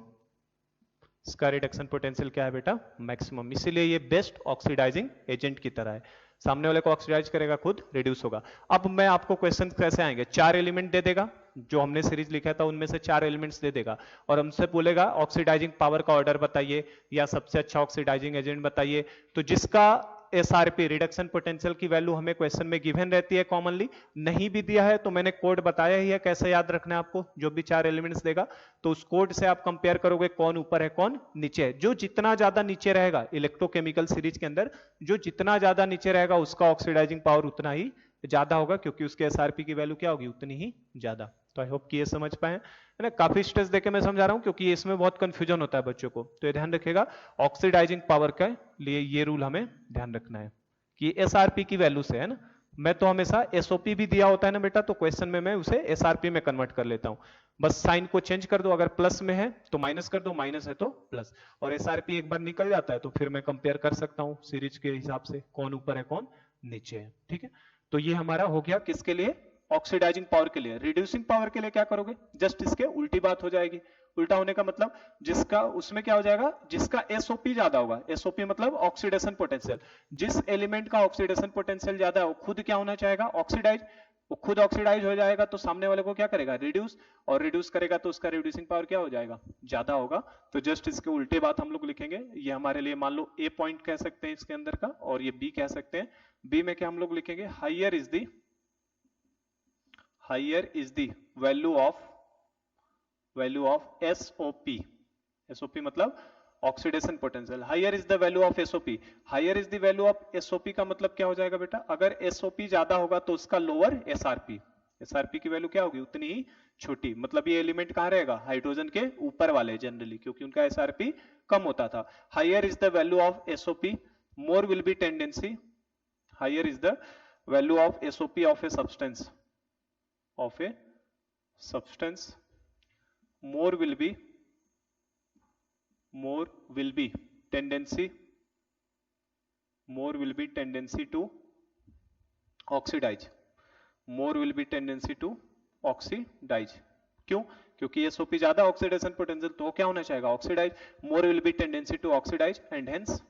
Speaker 1: इसका रिडक्शन पोटेंशियल क्या है बेटा, मैक्सिमम, इसीलिए ये बेस्ट ऑक्सीडाइजिंग एजेंट की तरह है। सामने वाले को ऑक्सीडाइज करेगा, खुद रिड्यूस होगा। अब मैं आपको क्वेश्चन कैसे आएंगे, 4 एलिमेंट दे देगा, जो हमने सीरीज लिखा था उनमें से 4 एलिमेंट्स दे देगा, और हमसे बोलेगा ऑक्सीडाइजिंग पावर का ऑर्डर बताइए या सबसे अच्छा ऑक्सीडाइजिंग एजेंट बताइए। तो जिसका एसआरपी रिडक्शन पोटेंशियल की वैल्यू हमें क्वेश्चन में गिवन रहती है कॉमनली, नहीं भी दिया है तो मैंने कोड बताया ही है कैसे याद रखना है आपको। जो भी 4 एलिमेंट्स देगा तो उस कोड से आप कंपेयर करोगे कौन ऊपर है कौन नीचे है। जो जितना ज्यादा नीचे रहेगा इलेक्ट्रोकेमिकल सीरीज के अंदर, जो जितना ज्यादा नीचे रहेगा उसका ऑक्सीडाइजिंग पावर उतना ही ज्यादा होगा, क्योंकि उसके एसआरपी की वैल्यू क्या होगी, उतनी ही ज्यादा। तो आई होप कि ये समझ पाए, है ना। काफी स्ट्रेस देके मैं समझा रहा हूं क्योंकि इसमें बहुत कंफ्यूजन होता है बच्चों को, तो ये ध्यान रखिएगा। ऑक्सीडाइजिंग पावर के लिए ये रूल हमें ध्यान रखना है कि एसआरपी की वैल्यू से, है ना। मैं तो हमेशा एसओपी भी दिया होता है ना बेटा, तो क्वेश्चन में मैं उसे एसआरपी में कन्वर्ट कर लेता हूं। बस साइन को चेंज कर दो, अगर प्लस में है तो माइनस कर दो, माइनस है तो प्लस। और एसआरपी एक बार निकल जाता है तो फिर मैं कंपेयर कर सकता हूं सीरीज के हिसाब से कौन ऊपर है कौन नीचे है, ठीक है। तो ये हमारा हो गया किसके लिए, ऑक्सीडाइजिंग पावर के लिए। रिड्यूसिंग पावर के लिए क्या करोगे, जस्ट इसके उल्टी बात हो जाएगी। उल्टा होने का मतलब जिसका, उसमें क्या हो जाएगा, जिसका एसओपी ज्यादा होगा, एसओपी मतलब ऑक्सीडेशन पोटेंशियल, जिस एलिमेंट का ऑक्सीडेशन पोटेंशियल ज्यादा है वो खुद क्या होना चाहेगा, ऑक्सीडाइज। वो खुद ऑक्सीडाइज हो जाएगा तो सामने वाले को क्या करेगा, रिड्यूस, और रिड्यूस करेगा तो उसका रिड्यूसिंग पावर क्या हो जाएगा, ज्यादा होगा। तो जस्ट इसके उल्टे बात हम लोग लिखेंगे। ये हमारे लिए मान लो ए पॉइंट कह सकते हैं इसके अंदर का, और ये बी कह सकते हैं। बी में क्या हम लोग लिखेंगे, higher is the value of SOP। SOP मतलब oxidation potential. Higher is the value of SOP, higher is the value of SOP का मतलब क्या हो जाएगा बेटा, अगर एसओपी ज्यादा होगा तो उसका लोअर एसआरपी, एसआरपी की वैल्यू क्या होगी, उतनी ही छोटी। मतलब ये एलिमेंट कहां रहेगा, हाइड्रोजन के ऊपर वाले जनरली, क्योंकि उनका एसआरपी कम होता था। Higher is the value of SOP, more will be tendency, higher is the value of SOP of a substance, more will be tendency to oxidize, क्यों, क्योंकि एसओपी ज्यादा ऑक्सीडेशन पोटेंशियल, तो क्या होना चाहेगा, oxidise. More will be tendency to oxidise, and hence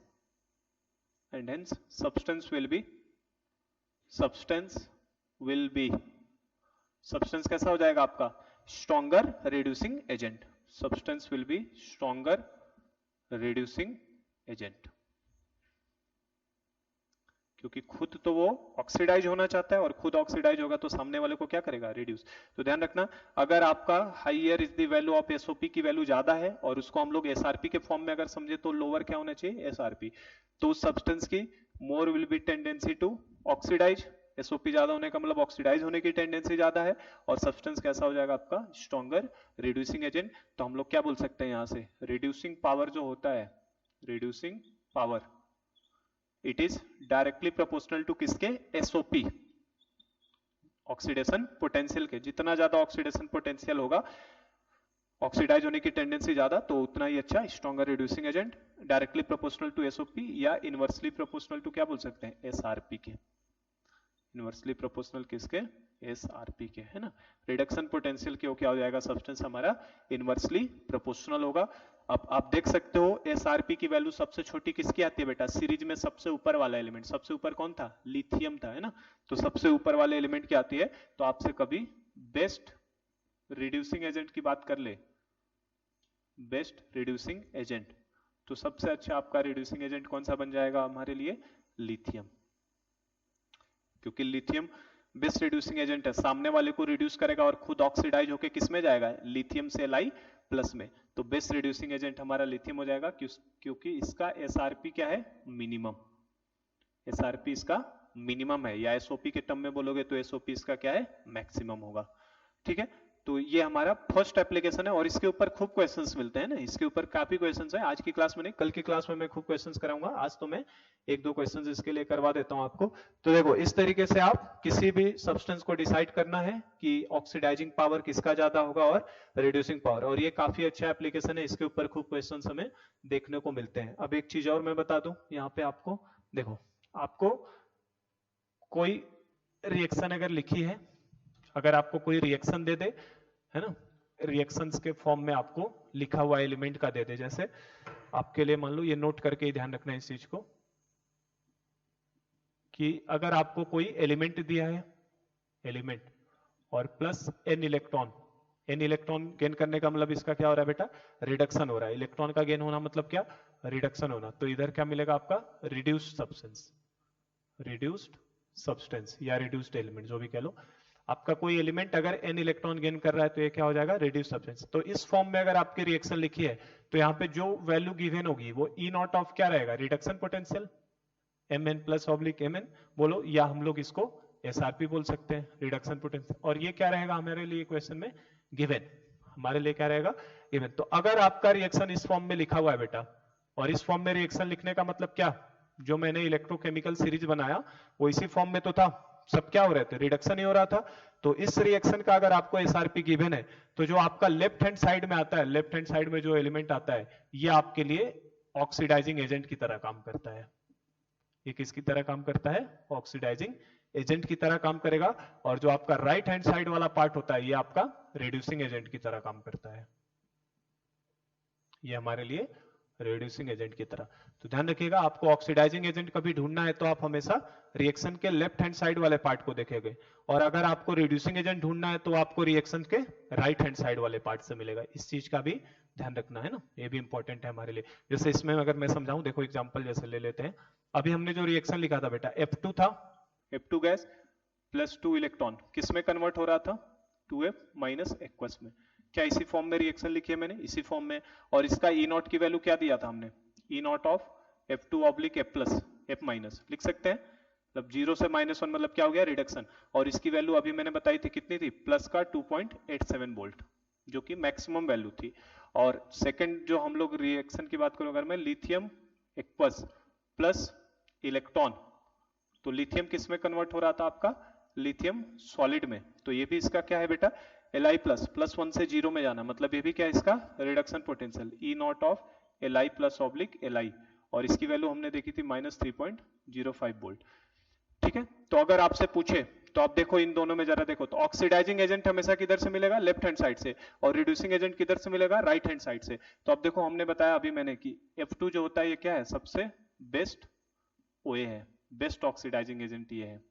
Speaker 1: substance कैसा हो जाएगा आपका, stronger reducing agent. Substance will be stronger reducing agent, क्योंकि खुद तो वो ऑक्सीडाइज होना चाहता है, और खुद ऑक्सीडाइज होगा तो सामने वाले को क्या करेगा, रिड्यूस। तो ध्यान रखना, अगर आपका higher is the value of SOP की वैल्यू ज्यादा है, और उसको हम लोग एसआरपी के फॉर्म में अगर समझे तो लोअर क्या होना चाहिए, एसआरपी। तो उस सब्सटेंस की more will be tendency to oxidise, SOP ज्यादा होने का मतलब ऑक्सीडाइज होने की टेंडेंसी ज्यादा है, और सब्सटेंस कैसा हो जाएगा आपका, स्ट्रॉन्गर रिड्यूसिंग एजेंट। तो हम लोग क्या बोल सकते हैं यहां से, रिड्यूसिंग पावर जो होता है, reducing power, it is directly proportional to किसके, एसओपी, ऑक्सीडेशन पोटेंशियल के। जितना ज्यादा ऑक्सीडेशन पोटेंशियल होगा, ऑक्सीडाइज होने की टेंडेंसी ज्यादा, तो उतना ही अच्छा stronger reducing agent. Directly proportional to SOP या इनवर्सली प्रोपोर्शनल टू क्या बोल सकते हैं, एसआरपी के। इनवर्सली प्रोपोर्शनल किसके, एसआरपी के, है ना। रिडक्शन पोटेंशियल के क्या हो जाएगा, सब्सटेंस हमारा इनवर्सली प्रोपोर्शनल होगा। अब आप देख सकते हो एसआरपी की वैल्यू सबसे छोटी किसकी आती है बेटा, सीरीज में सबसे ऊपर वाला एलिमेंट, सबसे ऊपर कौन था, लिथियम था, है ना। तो सबसे ऊपर वाले एलिमेंट की आती है। तो आपसे कभी बेस्ट रिड्यूसिंग एजेंट की बात कर ले, बेस्ट रिड्यूसिंग एजेंट, तो सबसे अच्छा आपका रिड्यूसिंग एजेंट कौन सा बन जाएगा हमारे लिए, लिथियम। क्योंकि लिथियम बेस्ट रिड्यूसिंग एजेंट है, सामने वाले को रिड्यूस करेगा और खुद ऑक्सीडाइज होके किस में जाएगा, लिथियम से Li प्लस में। तो बेस्ट रिड्यूसिंग एजेंट हमारा लिथियम हो जाएगा, क्योंकि इसका एसआरपी क्या है, मिनिमम। एसआरपी इसका मिनिमम है, या एसओपी के टर्म में बोलोगे तो एसओपी इसका क्या है, मैक्सिमम होगा। ठीक है, तो ये हमारा फर्स्ट एप्लीकेशन है और इसके ऊपर खूब क्वेश्चंस मिलते हैं ना, इसके ऊपर काफी क्वेश्चंस है। आज की क्लास में नहीं, कल की क्लास में मैं खूब क्वेश्चंस कराऊंगा, आज तो मैं एक दो क्वेश्चंस इसके लिए करवा देता हूं आपको। तो देखो इस तरीके से आप किसी भी सब्सटेंस को डिसाइड करना है कि ऑक्सीडाइजिंग पावर किसका ज्यादा होगा और रिड्यूसिंग पावर, और ये काफी अच्छा एप्लीकेशन है, इसके ऊपर खूब क्वेश्चन हमें देखने को मिलते हैं। अब एक चीज और मैं बता दूं यहाँ पे आपको, देखो आपको कोई रिएक्शन अगर लिखी है, अगर आपको कोई रिएक्शन दे दे, है ना, रिएक्शंस के फॉर्म में आपको लिखा हुआ एलिमेंट का दे दे, जैसे आपके लिए मान लो, ये नोट करके ही ध्यान रखना है इस चीज को, कि अगर आपको कोई एलिमेंट दिया है, एलिमेंट और plus n electron, n electron gain करने का मतलब इसका क्या हो रहा है बेटा, रिडक्शन हो रहा है। इलेक्ट्रॉन का गेन होना मतलब क्या, रिडक्शन होना। तो इधर क्या मिलेगा आपका, रिड्यूस्ड सब्सटेंस, रिड्यूस्ड सब्सटेंस या रिड्यूस्ड एलिमेंट जो भी कह लो। आपका कोई एलिमेंट अगर n इलेक्ट्रॉन गेन कर रहा है तो ये क्या हो जाएगा, रिड्यूस्ड सब्सटेंस। तो इस फॉर्म में अगर आपकी रिएक्शन लिखी है तो यहाँ पे जो वैल्यू गिवन होगी वो ई नॉट ऑफ क्या रहेगा, reduction potential mn plus oblique mn बोलो, या हम लोग इसको SRP बोल सकते हैं, रिडक्शन पोटेंशियल। और ये क्या रहेगा हमारे लिए क्वेश्चन में गिवन, हमारे लिए क्या रहेगा, गिवन। तो अगर आपका रिएक्शन इस फॉर्म में लिखा हुआ है बेटा, और इस फॉर्म में रिएक्शन लिखने का मतलब क्या, जो मैंने इलेक्ट्रोकेमिकल सीरीज बनाया वो इसी फॉर्म में तो था, सब क्या हो रहे थे, रिडक्शन ही हो रहा था। तो इस रिएक्शन का अगर आपको एसआरपी गिवन है, तो जो आपका लेफ्ट हैंड साइड में आता है, लेफ्ट हैंड साइड में जो एलिमेंट आता है, ये आपके लिए ऑक्सीडाइजिंग एजेंट की तरह काम करता है। ये किसकी तरह काम करता है, ऑक्सीडाइजिंग एजेंट की तरह काम करेगा। और जो आपका राइट हैंड साइड वाला पार्ट होता है, ये आपका रिड्यूसिंग एजेंट की तरह काम करता है, ये हमारे लिए रिड्यूसिंग एजेंट की तरह। तो ध्यान रखिएगा, आपको ऑक्सीडाइजिंग एजेंट कभी ढूंढना है तो आप हमेशा रिएक्शन के लेफ्ट हैंड साइड वाले पार्ट को देखेंगे, और अगर आपको रिड्यूसिंग एजेंट ढूंढना है तो आपको रिएक्शन के राइट हैंड साइड वाले पार्ट से मिलेगा। इस चीज का भी ध्यान रखना है ना, ये भी इंपॉर्टेंट है हमारे लिए। जैसे इसमें अगर मैं समझाऊं, देखो एग्जाम्पल जैसे ले लेते हैं, अभी हमने जो रिएक्शन लिखा था बेटा, F2 था, F2 गैस प्लस 2 इलेक्ट्रॉन किस में कन्वर्ट हो रहा था, 2F माइनस एक्वस में। क्या इसी फॉर्म में रिएक्शन लिखी है मैंने, इसी फॉर्म में। और इसका ई नॉट की वैल्यू क्या दिया था हमने, E naught of F2 oblique F plus F minus लिख सकते हैं, मतलब 0 से -1 मतलब क्या हो गया, रिडक्शन। और इसकी वैल्यू अभी मैंने बताई थी कितनी थी, प्लस का 2.87 वोल्ट, जो कि मैक्सिमम वैल्यू थी। और सेकंड जो हम लोग रिएक्शन की बात करूं, अगर मैं लिथियम एक्वस प्लस इलेक्ट्रॉन, तो लिथियम किस में कन्वर्ट हो रहा था आपका, लिथियम सॉलिड में। तो ये भी इसका क्या है बेटा, Li प्लस, प्लस 1 से 0 में जाना, मतलब ये भी क्या है इसका reduction potential, E naught of Li plus oblique Li। और इसकी वैल्यू हमने देखी थी -3.05 वोल्ट। ठीक है, तो अगर आपसे पूछे तो आप देखो इन दोनों में जरा देखो, तो ऑक्सीडाइजिंग एजेंट हमेशा किधर से मिलेगा, लेफ्ट हैंड साइड से, और रिड्यूसिंग एजेंट किधर से मिलेगा, राइट हैंड साइड से। तो अब देखो हमने बताया अभी मैंने कि F2 जो होता है ये क्या है, सबसे बेस्ट OA है, बेस्ट ऑक्सीडाइजिंग एजेंट ये है।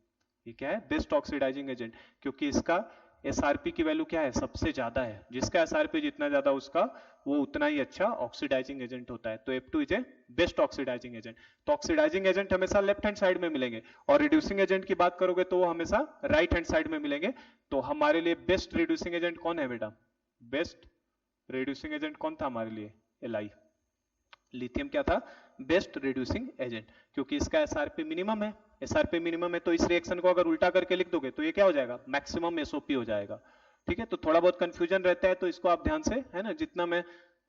Speaker 1: ये क्या है, बेस्ट ऑक्सीडाइजिंग एजेंट, क्योंकि इसका एसआरपी की वैल्यू क्या है, सबसे ज्यादा है। जिसका एसआरपी जितना ज्यादा उसका वो उतना ही अच्छा ऑक्सीडाइजिंग एजेंट होता है। तो F2 is a best oxidising agent. तो ऑक्सीडाइजिंग एजेंट हमेशा लेफ्ट हैंड साइड में मिलेंगे, और रिड्यूसिंग एजेंट की बात करोगे तो वो हमेशा राइट हैंड साइड में मिलेंगे। तो हमारे लिए बेस्ट रिड्यूसिंग एजेंट कौन है बेटा, बेस्ट रिड्यूसिंग एजेंट कौन था हमारे लिए, Li। लिथियम क्या था, बेस्ट रिड्यूसिंग एजेंट, क्योंकि इसका एसआरपी मिनिमम है। एसआरपी मिनिमम है तो इस रिएक्शन को अगर उल्टा करके लिख दोगे तो ये क्या हो जाएगा, मैक्सिमम एसओपी हो जाएगा। ठीक है, तो थोड़ा बहुत कंफ्यूजन रहता है, तो इसको आप ध्यान से, है ना, जितना मैं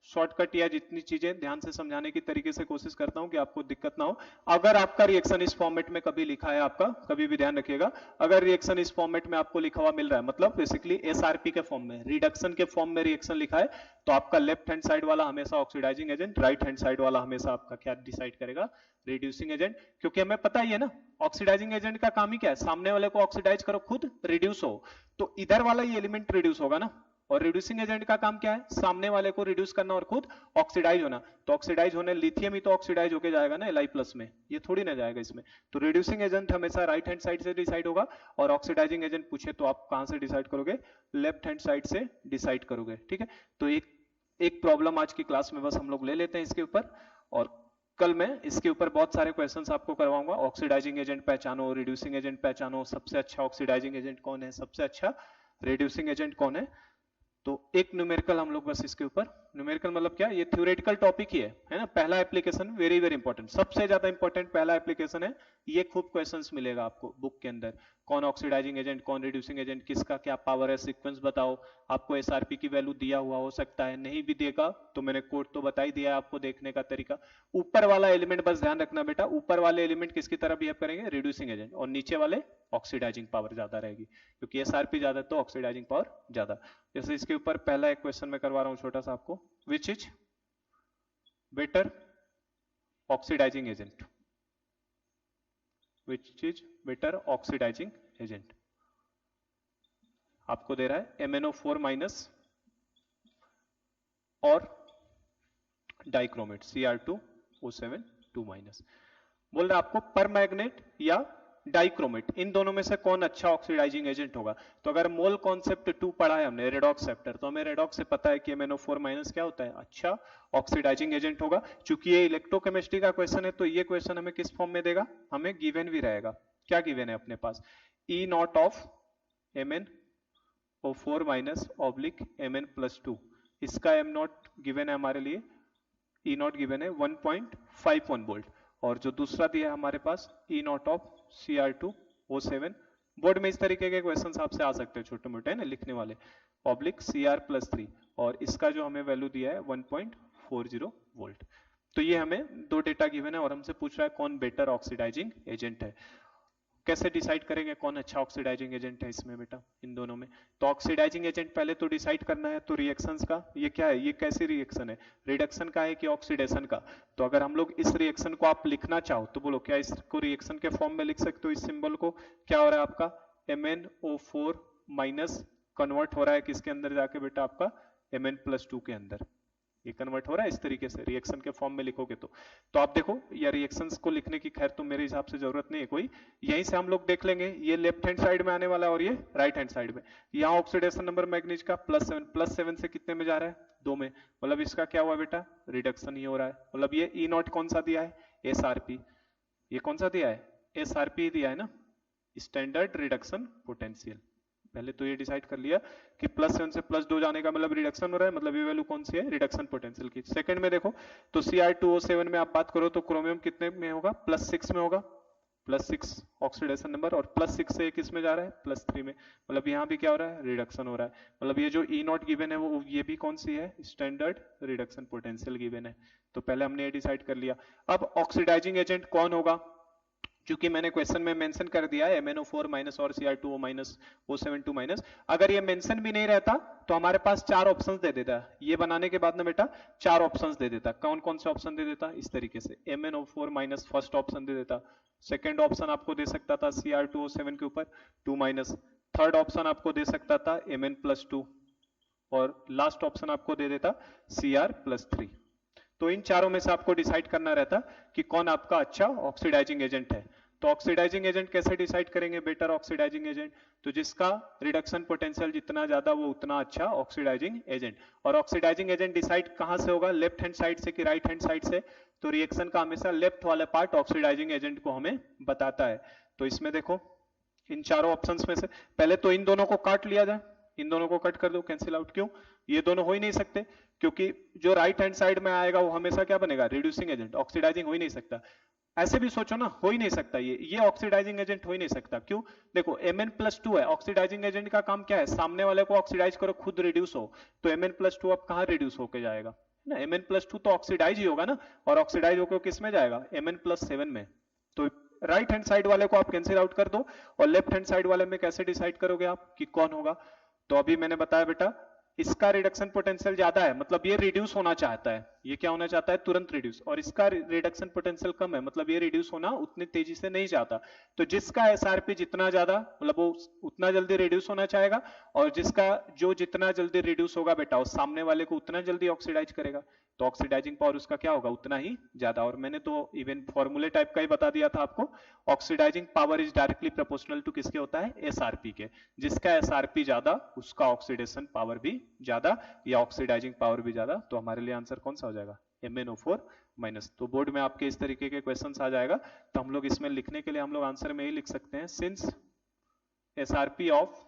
Speaker 1: शॉर्टकट या जितनी चीजें ध्यान से समझाने की तरीके से कोशिश करता हूं कि आपको दिक्कत ना हो। अगर आपका रिएक्शन इस फॉर्मेट में कभी लिखा है, आपका कभी भी ध्यान रखिएगा, अगर रिएक्शन इस फॉर्मेट में आपको लिखा हुआ मिल रहा है, मतलब बेसिकली एसआरपी के फॉर्म में, रिडक्शन के फॉर्म में रिएक्शन लिखा है, तो आपका लेफ्ट हैंड साइड वाला हमेशा oxidising agent, right hand side वाला हमेशा आपका क्या डिसाइड करेगा, रिड्यूसिंग एजेंट। क्योंकि हमें पता ही है ना, ऑक्सीडाइजिंग एजेंट का काम ही क्या है, सामने वाले को ऑक्सीडाइज करो, खुद रिड्यूस हो। तो इधर वाला ये एलिमेंट रिड्यूस होगा ना, और रिड्यूसिंग एजेंट का काम क्या है, सामने वाले को रिड्यूस करना और खुद ऑक्सीडाइज होना। तो ऑक्सीडाइज होने लिथियम ही तो ऑक्सीडाइज होके जाएगा ना Li प्लस में, ये थोड़ी ना जाएगा इसमें। तो रिड्यूसिंग एजेंट हमेशा राइट हैंड साइड से डिसाइड होगा, और ऑक्सीडाइजिंग एजेंट पूछे तो आप कहां से डिसाइड करोगे, लेफ्ट हैंड साइड से डिसाइड करोगे। ठीक है, तो एक प्रॉब्लम आज की क्लास में बस हम लोग ले लेते हैं इसके ऊपर, और कल मैं इसके ऊपर बहुत सारे क्वेश्चंस आपको करवाऊंगा। ऑक्सीडाइजिंग एजेंट पहचानो, रिड्यूसिंग एजेंट पहचानो, सबसे अच्छा ऑक्सीडाइजिंग एजेंट कौन है, सबसे अच्छा रिड्यूसिंग एजेंट कौन है। तो एक न्यूमेरिकल हम लोग बस इसके ऊपर, न्यूमेरिकल मतलब क्या, ये थ्योरेटिकल टॉपिक ही है ना। पहला एप्लीकेशन वेरी वेरी इंपॉर्टेंट, सबसे ज्यादा इंपॉर्टेंट पहला एप्लीकेशन है ये। खूब क्वेश्चंस मिलेगा आपको बुक के अंदर, कौन ऑक्सीडाइजिंग एजेंट, कौन रिड्यूसिंग एजेंट, किसका क्या पावर है, सीक्वेंस बताओ। आपको एसआरपी की वैल्यू दिया हुआ हो सकता है, नहीं भी देगा तो मैंने कोड तो बता ही दिया है आपको, देखने का तरीका। ऊपर वाला एलिमेंट बस ध्यान रखना बेटा, ऊपर वाले एलिमेंट किसकी तरह बिहेव करेंगे, रिड्यूसिंग एजेंट, और नीचे वाले ऑक्सीडाइजिंग पावर ज्यादा रहेगी, क्योंकि एसआरपी ज्यादा तो ऑक्सीडाइजिंग पावर ज्यादा। जैसे इसके ऊपर पहला एक क्वेश्चन मैं करवा रहा हूं छोटा सा आपको, which is better oxidising agent, which is better oxidising agent. आपको दे रहा है MnO4 माइनस और डाइक्रोमेट Cr2O7 2 माइनस। बोल रहा है आपको पर मैग्नेट या डाइक्रोमेट, इन दोनों में से कौन अच्छा ऑक्सीडाइजिंग एजेंट होगा। तो अगर मोल कॉन्सेप्ट 2 पढ़ा है हमने, रेडॉक्स चैप्टर, तो हमें रेडॉक्स से पता है कि MnO4 माइनस क्या होता है, अच्छा ऑक्सीडाइजिंग एजेंट होगा। चूंकि ये इलेक्ट्रोकेमिस्ट्री का क्वेश्चन है तो ये क्वेश्चन हमें किस फॉर्म में देगा, हमें गिवन भी रहेगा। क्या गिवन है अपने पास, E not of MnO4 minus oblique Mn+2, इसका M नॉट गिवन है हमारे लिए, E नॉट गिवन है 1.51 वोल्ट, और जो दूसरा दिया है हमारे पास E not of Cr2O7। Board में इस तरीके के क्वेश्चन आपसे आ सकते हैं छोटे मोटे, है ना, लिखने वाले, ऑब्लिक Cr+3, और इसका जो हमें वैल्यू दिया है 1.40 वोल्ट। तो ये हमें दो डेटा गिवन है और हमसे पूछ रहा है कौन बेटर ऑक्सीडाइजिंग एजेंट है। कैसे डिसाइड करेंगे कौन अच्छा ऑक्सीडाइजिंग एजेंट है इसमें बेटा, इन दोनों में। तो ऑक्सीडाइजिंग एजेंट पहले तो डिसाइड करना है, तो रिएक्शंस का ये क्या है, ये कैसी रिएक्शन है, रिडक्शन का है कि ऑक्सीडेशन का। तो अगर हम लोग इस रिएक्शन को आप लिखना चाहो तो बोलो, क्या इसको रिएक्शन के फॉर्म में लिख सकते हो, इस सिंबल को। क्या हो रहा है आपका, MnO4 माइनस कन्वर्ट हो रहा है किसके अंदर जाके बेटा, आपका Mn+2 के अंदर, ये कन्वर्ट हो रहा है इस तरीके से, रिएक्शन के फॉर्म में लिखोगे तो आप देखो, या रिएक्शंस को लिखने की खैर तो मेरे हिसाब से जरूरत नहीं है कोई, यहीं से हम लोग देख लेंगे, ये लेफ्ट हैंड साइड में आने वाला है और ये राइट हैंड साइड में। यहाँ ऑक्सीडेशन नंबर मैग्नीज का +7 से कितने में जा रहा है, 2 में, मतलब इसका क्या हुआ बेटा, रिडक्शन ही हो रहा है। मतलब ये E नॉट कौन सा दिया है, SRP, ये कौन सा दिया है, SRP दिया है ना, स्टैंडर्ड रिडक्शन पोटेंशियल। पहले तो ये डिसाइड कर लिया कि +7 से +2 जाने का मतलब रिडक्शन हो रहा है, मतलब ये वैल्यू कौन सी है, रिडक्शन पोटेंशियल की। सेकंड में देखो तो Cr2O7 में आप बात करो तो क्रोमियम कितने में होगा, +6 में होगा, +6 ऑक्सीडेशन नंबर, और +6 से किस में जा रहा है, +3 में, मतलब यहाँ भी क्या हो रहा है, रिडक्शन हो रहा है। मतलब ये जो E नॉट गिवन है वो ये भी कौन सी है, स्टैंडर्ड रिडक्शन पोटेंशियल गिवन है। तो पहले हमने ये डिसाइड कर लिया। अब ऑक्सीडाइजिंग एजेंट कौन होगा, क्योंकि मैंने क्वेश्चन में मेंशन कर दिया है MnO4 माइनस और Cr2O माइनस O7 2 माइनस। अगर ये मेंशन भी नहीं रहता तो हमारे पास 4 ऑप्शंस दे देता, ये बनाने के बाद ना बेटा 4 ऑप्शंस दे देता। कौन कौन से ऑप्शन दे देता, इस तरीके से, MnO4 माइनस फर्स्ट ऑप्शन दे देता, सेकंड ऑप्शन आपको दे सकता था Cr2O7 के ऊपर 2 माइनस, थर्ड ऑप्शन आपको दे सकता था Mn+2, और लास्ट ऑप्शन आपको दे देता Cr+3। तो इन चारों में से आपको डिसाइड करना रहता कि कौन आपका अच्छा ऑक्सीडाइजिंग एजेंट है। तो ऑक्सीडाइजिंग एजेंट कैसे डिसाइड करेंगे, बेटर ऑक्सीडाइजिंग एजेंट, तो जिसका रिडक्शन पोटेंशियल जितना ज्यादा वो उतना अच्छा ऑक्सीडाइजिंग एजेंट। और ऑक्सीडाइजिंग एजेंट डिसाइड कहां से होगा, लेफ्ट हैंड साइड से कि राइट हैंड साइड से। तो रिएक्शन का हमेशा लेफ्ट वाला पार्ट ऑक्सीडाइजिंग एजेंट को हमें बताता है। तो इसमें देखो इन चारों ऑप्शंस में से पहले तो इन दोनों को काट लिया जाए, इन दोनों को कट कर दो, कैंसिल आउट। क्यों, ये दोनों हो ही नहीं सकते, क्योंकि जो राइट हैंड साइड में आएगा वो हमेशा क्या बनेगा, रिड्यूसिंग एजेंट, ऑक्सीडाइजिंग हो ही नहीं सकता। ऐसे भी सोचो ना, हो ही नहीं सकता, ये ऑक्सीडाइजिंग एजेंट हो ही नहीं सकता। क्यों, देखो Mn+2 है, ऑक्सीडाइजिंग एजेंट का काम क्या है, सामने वाले को ऑक्सीडाइज करो, खुद रिड्यूस हो। तो Mn+2 अब कहां रिड्यूस होके जाएगा ना, Mn+2 तो ऑक्सीडाइज ही होगा ना, और ऑक्सीडाइज होकर किस में जाएगा, Mn+7 में। तो राइट हैंड साइड वाले को आप कैंसिल आउट कर दो, और लेफ्ट हैंड साइड वाले में कैसे डिसाइड करोगे आप कि कौन होगा। तो अभी मैंने बताया बेटा, इसका रिडक्शन पोटेंशियल ज्यादा है, मतलब ये रिड्यूस होना चाहता है, ये क्या होना चाहता है, तुरंत रिड्यूस, और इसका रिडक्शन पोटेंशियल कम है, मतलब ये रिड्यूस होना उतनी तेजी से नहीं चाहता। तो जिसका एसआरपी जितना ज्यादा, मतलब वो उतना जल्दी रिड्यूस होना चाहेगा, और जिसका जो जितना जल्दी रिड्यूस होगा बेटा, उस सामने वाले को उतना जल्दी ऑक्सीडाइज करेगा, तो ऑक्सीडाइजिंग पावर उसका क्या होगा, उतना ही ज्यादा। और मैंने तो इवन फॉर्मूले टाइप का ही बता दिया था आपको, oxidising power is directly proportional to किसके होता है, एसआरपी के। जिसका एसआरपी ज्यादा उसका ऑक्सीडेशन पावर भी ज्यादा, या ऑक्सीडाइजिंग पावर भी ज्यादा। तो हमारे लिए आंसर कौन सा हो जाएगा, MnO4 माइनस। तो बोर्ड में आपके इस तरीके के क्वेश्चंस आ जाएगा, तो हम लोग इसमें लिखने के लिए हम लोग आंसर में ही लिख सकते हैं, since SRP of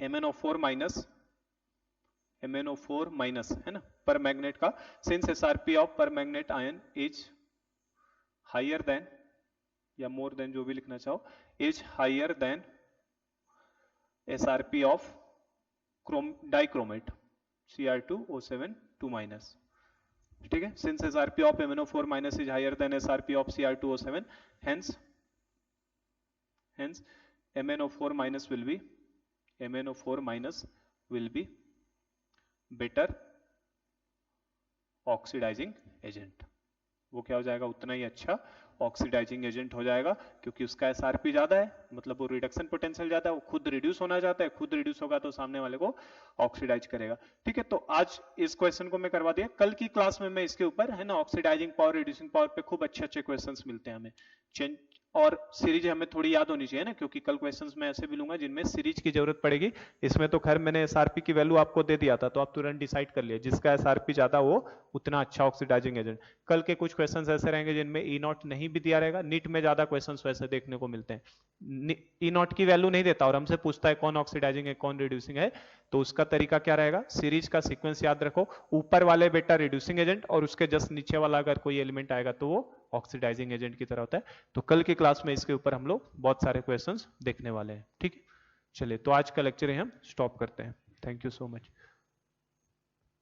Speaker 1: MnO4 minus है ना पर मैग्नेट का, since SRP of permanganate ion is higher than या मोर देन जो भी लिखना चाहो, is higher than SRP of dichromate Cr2O7 2 minus. ठीक है, since SRP of MnO4 minus is higher than SRP of Cr2O7, hence MnO4 minus will be better oxidising agent. वो क्या हो जाएगा, उतना ही अच्छा ऑक्सीडाइजिंग एजेंट हो जाएगा, क्योंकि उसका SRP ज्यादा है, मतलब वो रिडक्शन पोटेंशियल ज्यादा है, वो खुद रिड्यूस होना चाहता है, खुद रिड्यूस होगा तो सामने वाले को ऑक्सीडाइज करेगा। ठीक है, तो आज इस क्वेश्चन को मैं करवा दिया, कल की क्लास में मैं इसके ऊपर है ना ऑक्सीडाइजिंग पावर रिड्यूसिंग पावर पे खूब अच्छे अच्छे क्वेश्चंस मिलते हैं हमें, और सीरीज हमें थोड़ी याद होनी चाहिए ना, क्योंकि कल क्वेश्चंस मैं ऐसे भी लूंगा जिनमें सीरीज की जरूरत पड़ेगी। इसमें तो खैर मैंने SRP की वैल्यू आपको दे दिया था, तो आप तुरंत डिसाइड कर लिए, जिसका SRP ज्यादा वो उतना अच्छा ऑक्सीडाइजिंग एजेंट। कल के कुछ क्वेश्चंस ऐसे रहेंगे जिनमें E0 नहीं भी दिया रहेगा, नीट में ज्यादा क्वेश्चंस वैसे देखने को मिलते हैं, E0 की वैल्यू नहीं देता और हमसे पूछता है कौन ऑक्सीडाइजिंग है कौन रिड्यूसिंग है, तो उसका तरीका क्या रहेगा, सीरीज का सीक्वेंस याद रखो, ऊपर वाले बेटा रिड्यूसिंग एजेंट और उसके जस्ट नीचे वाला अगर कोई एलिमेंट आएगा तो वो ऑक्सीडाइजिंग एजेंट की तरह होता है। तो कल की क्लास में इसके ऊपर हम लोग बहुत सारे क्वेश्चंस देखने वाले हैं। ठीक है, चलिए तो आज का लेक्चर हम स्टॉप करते हैं। Thank you so much.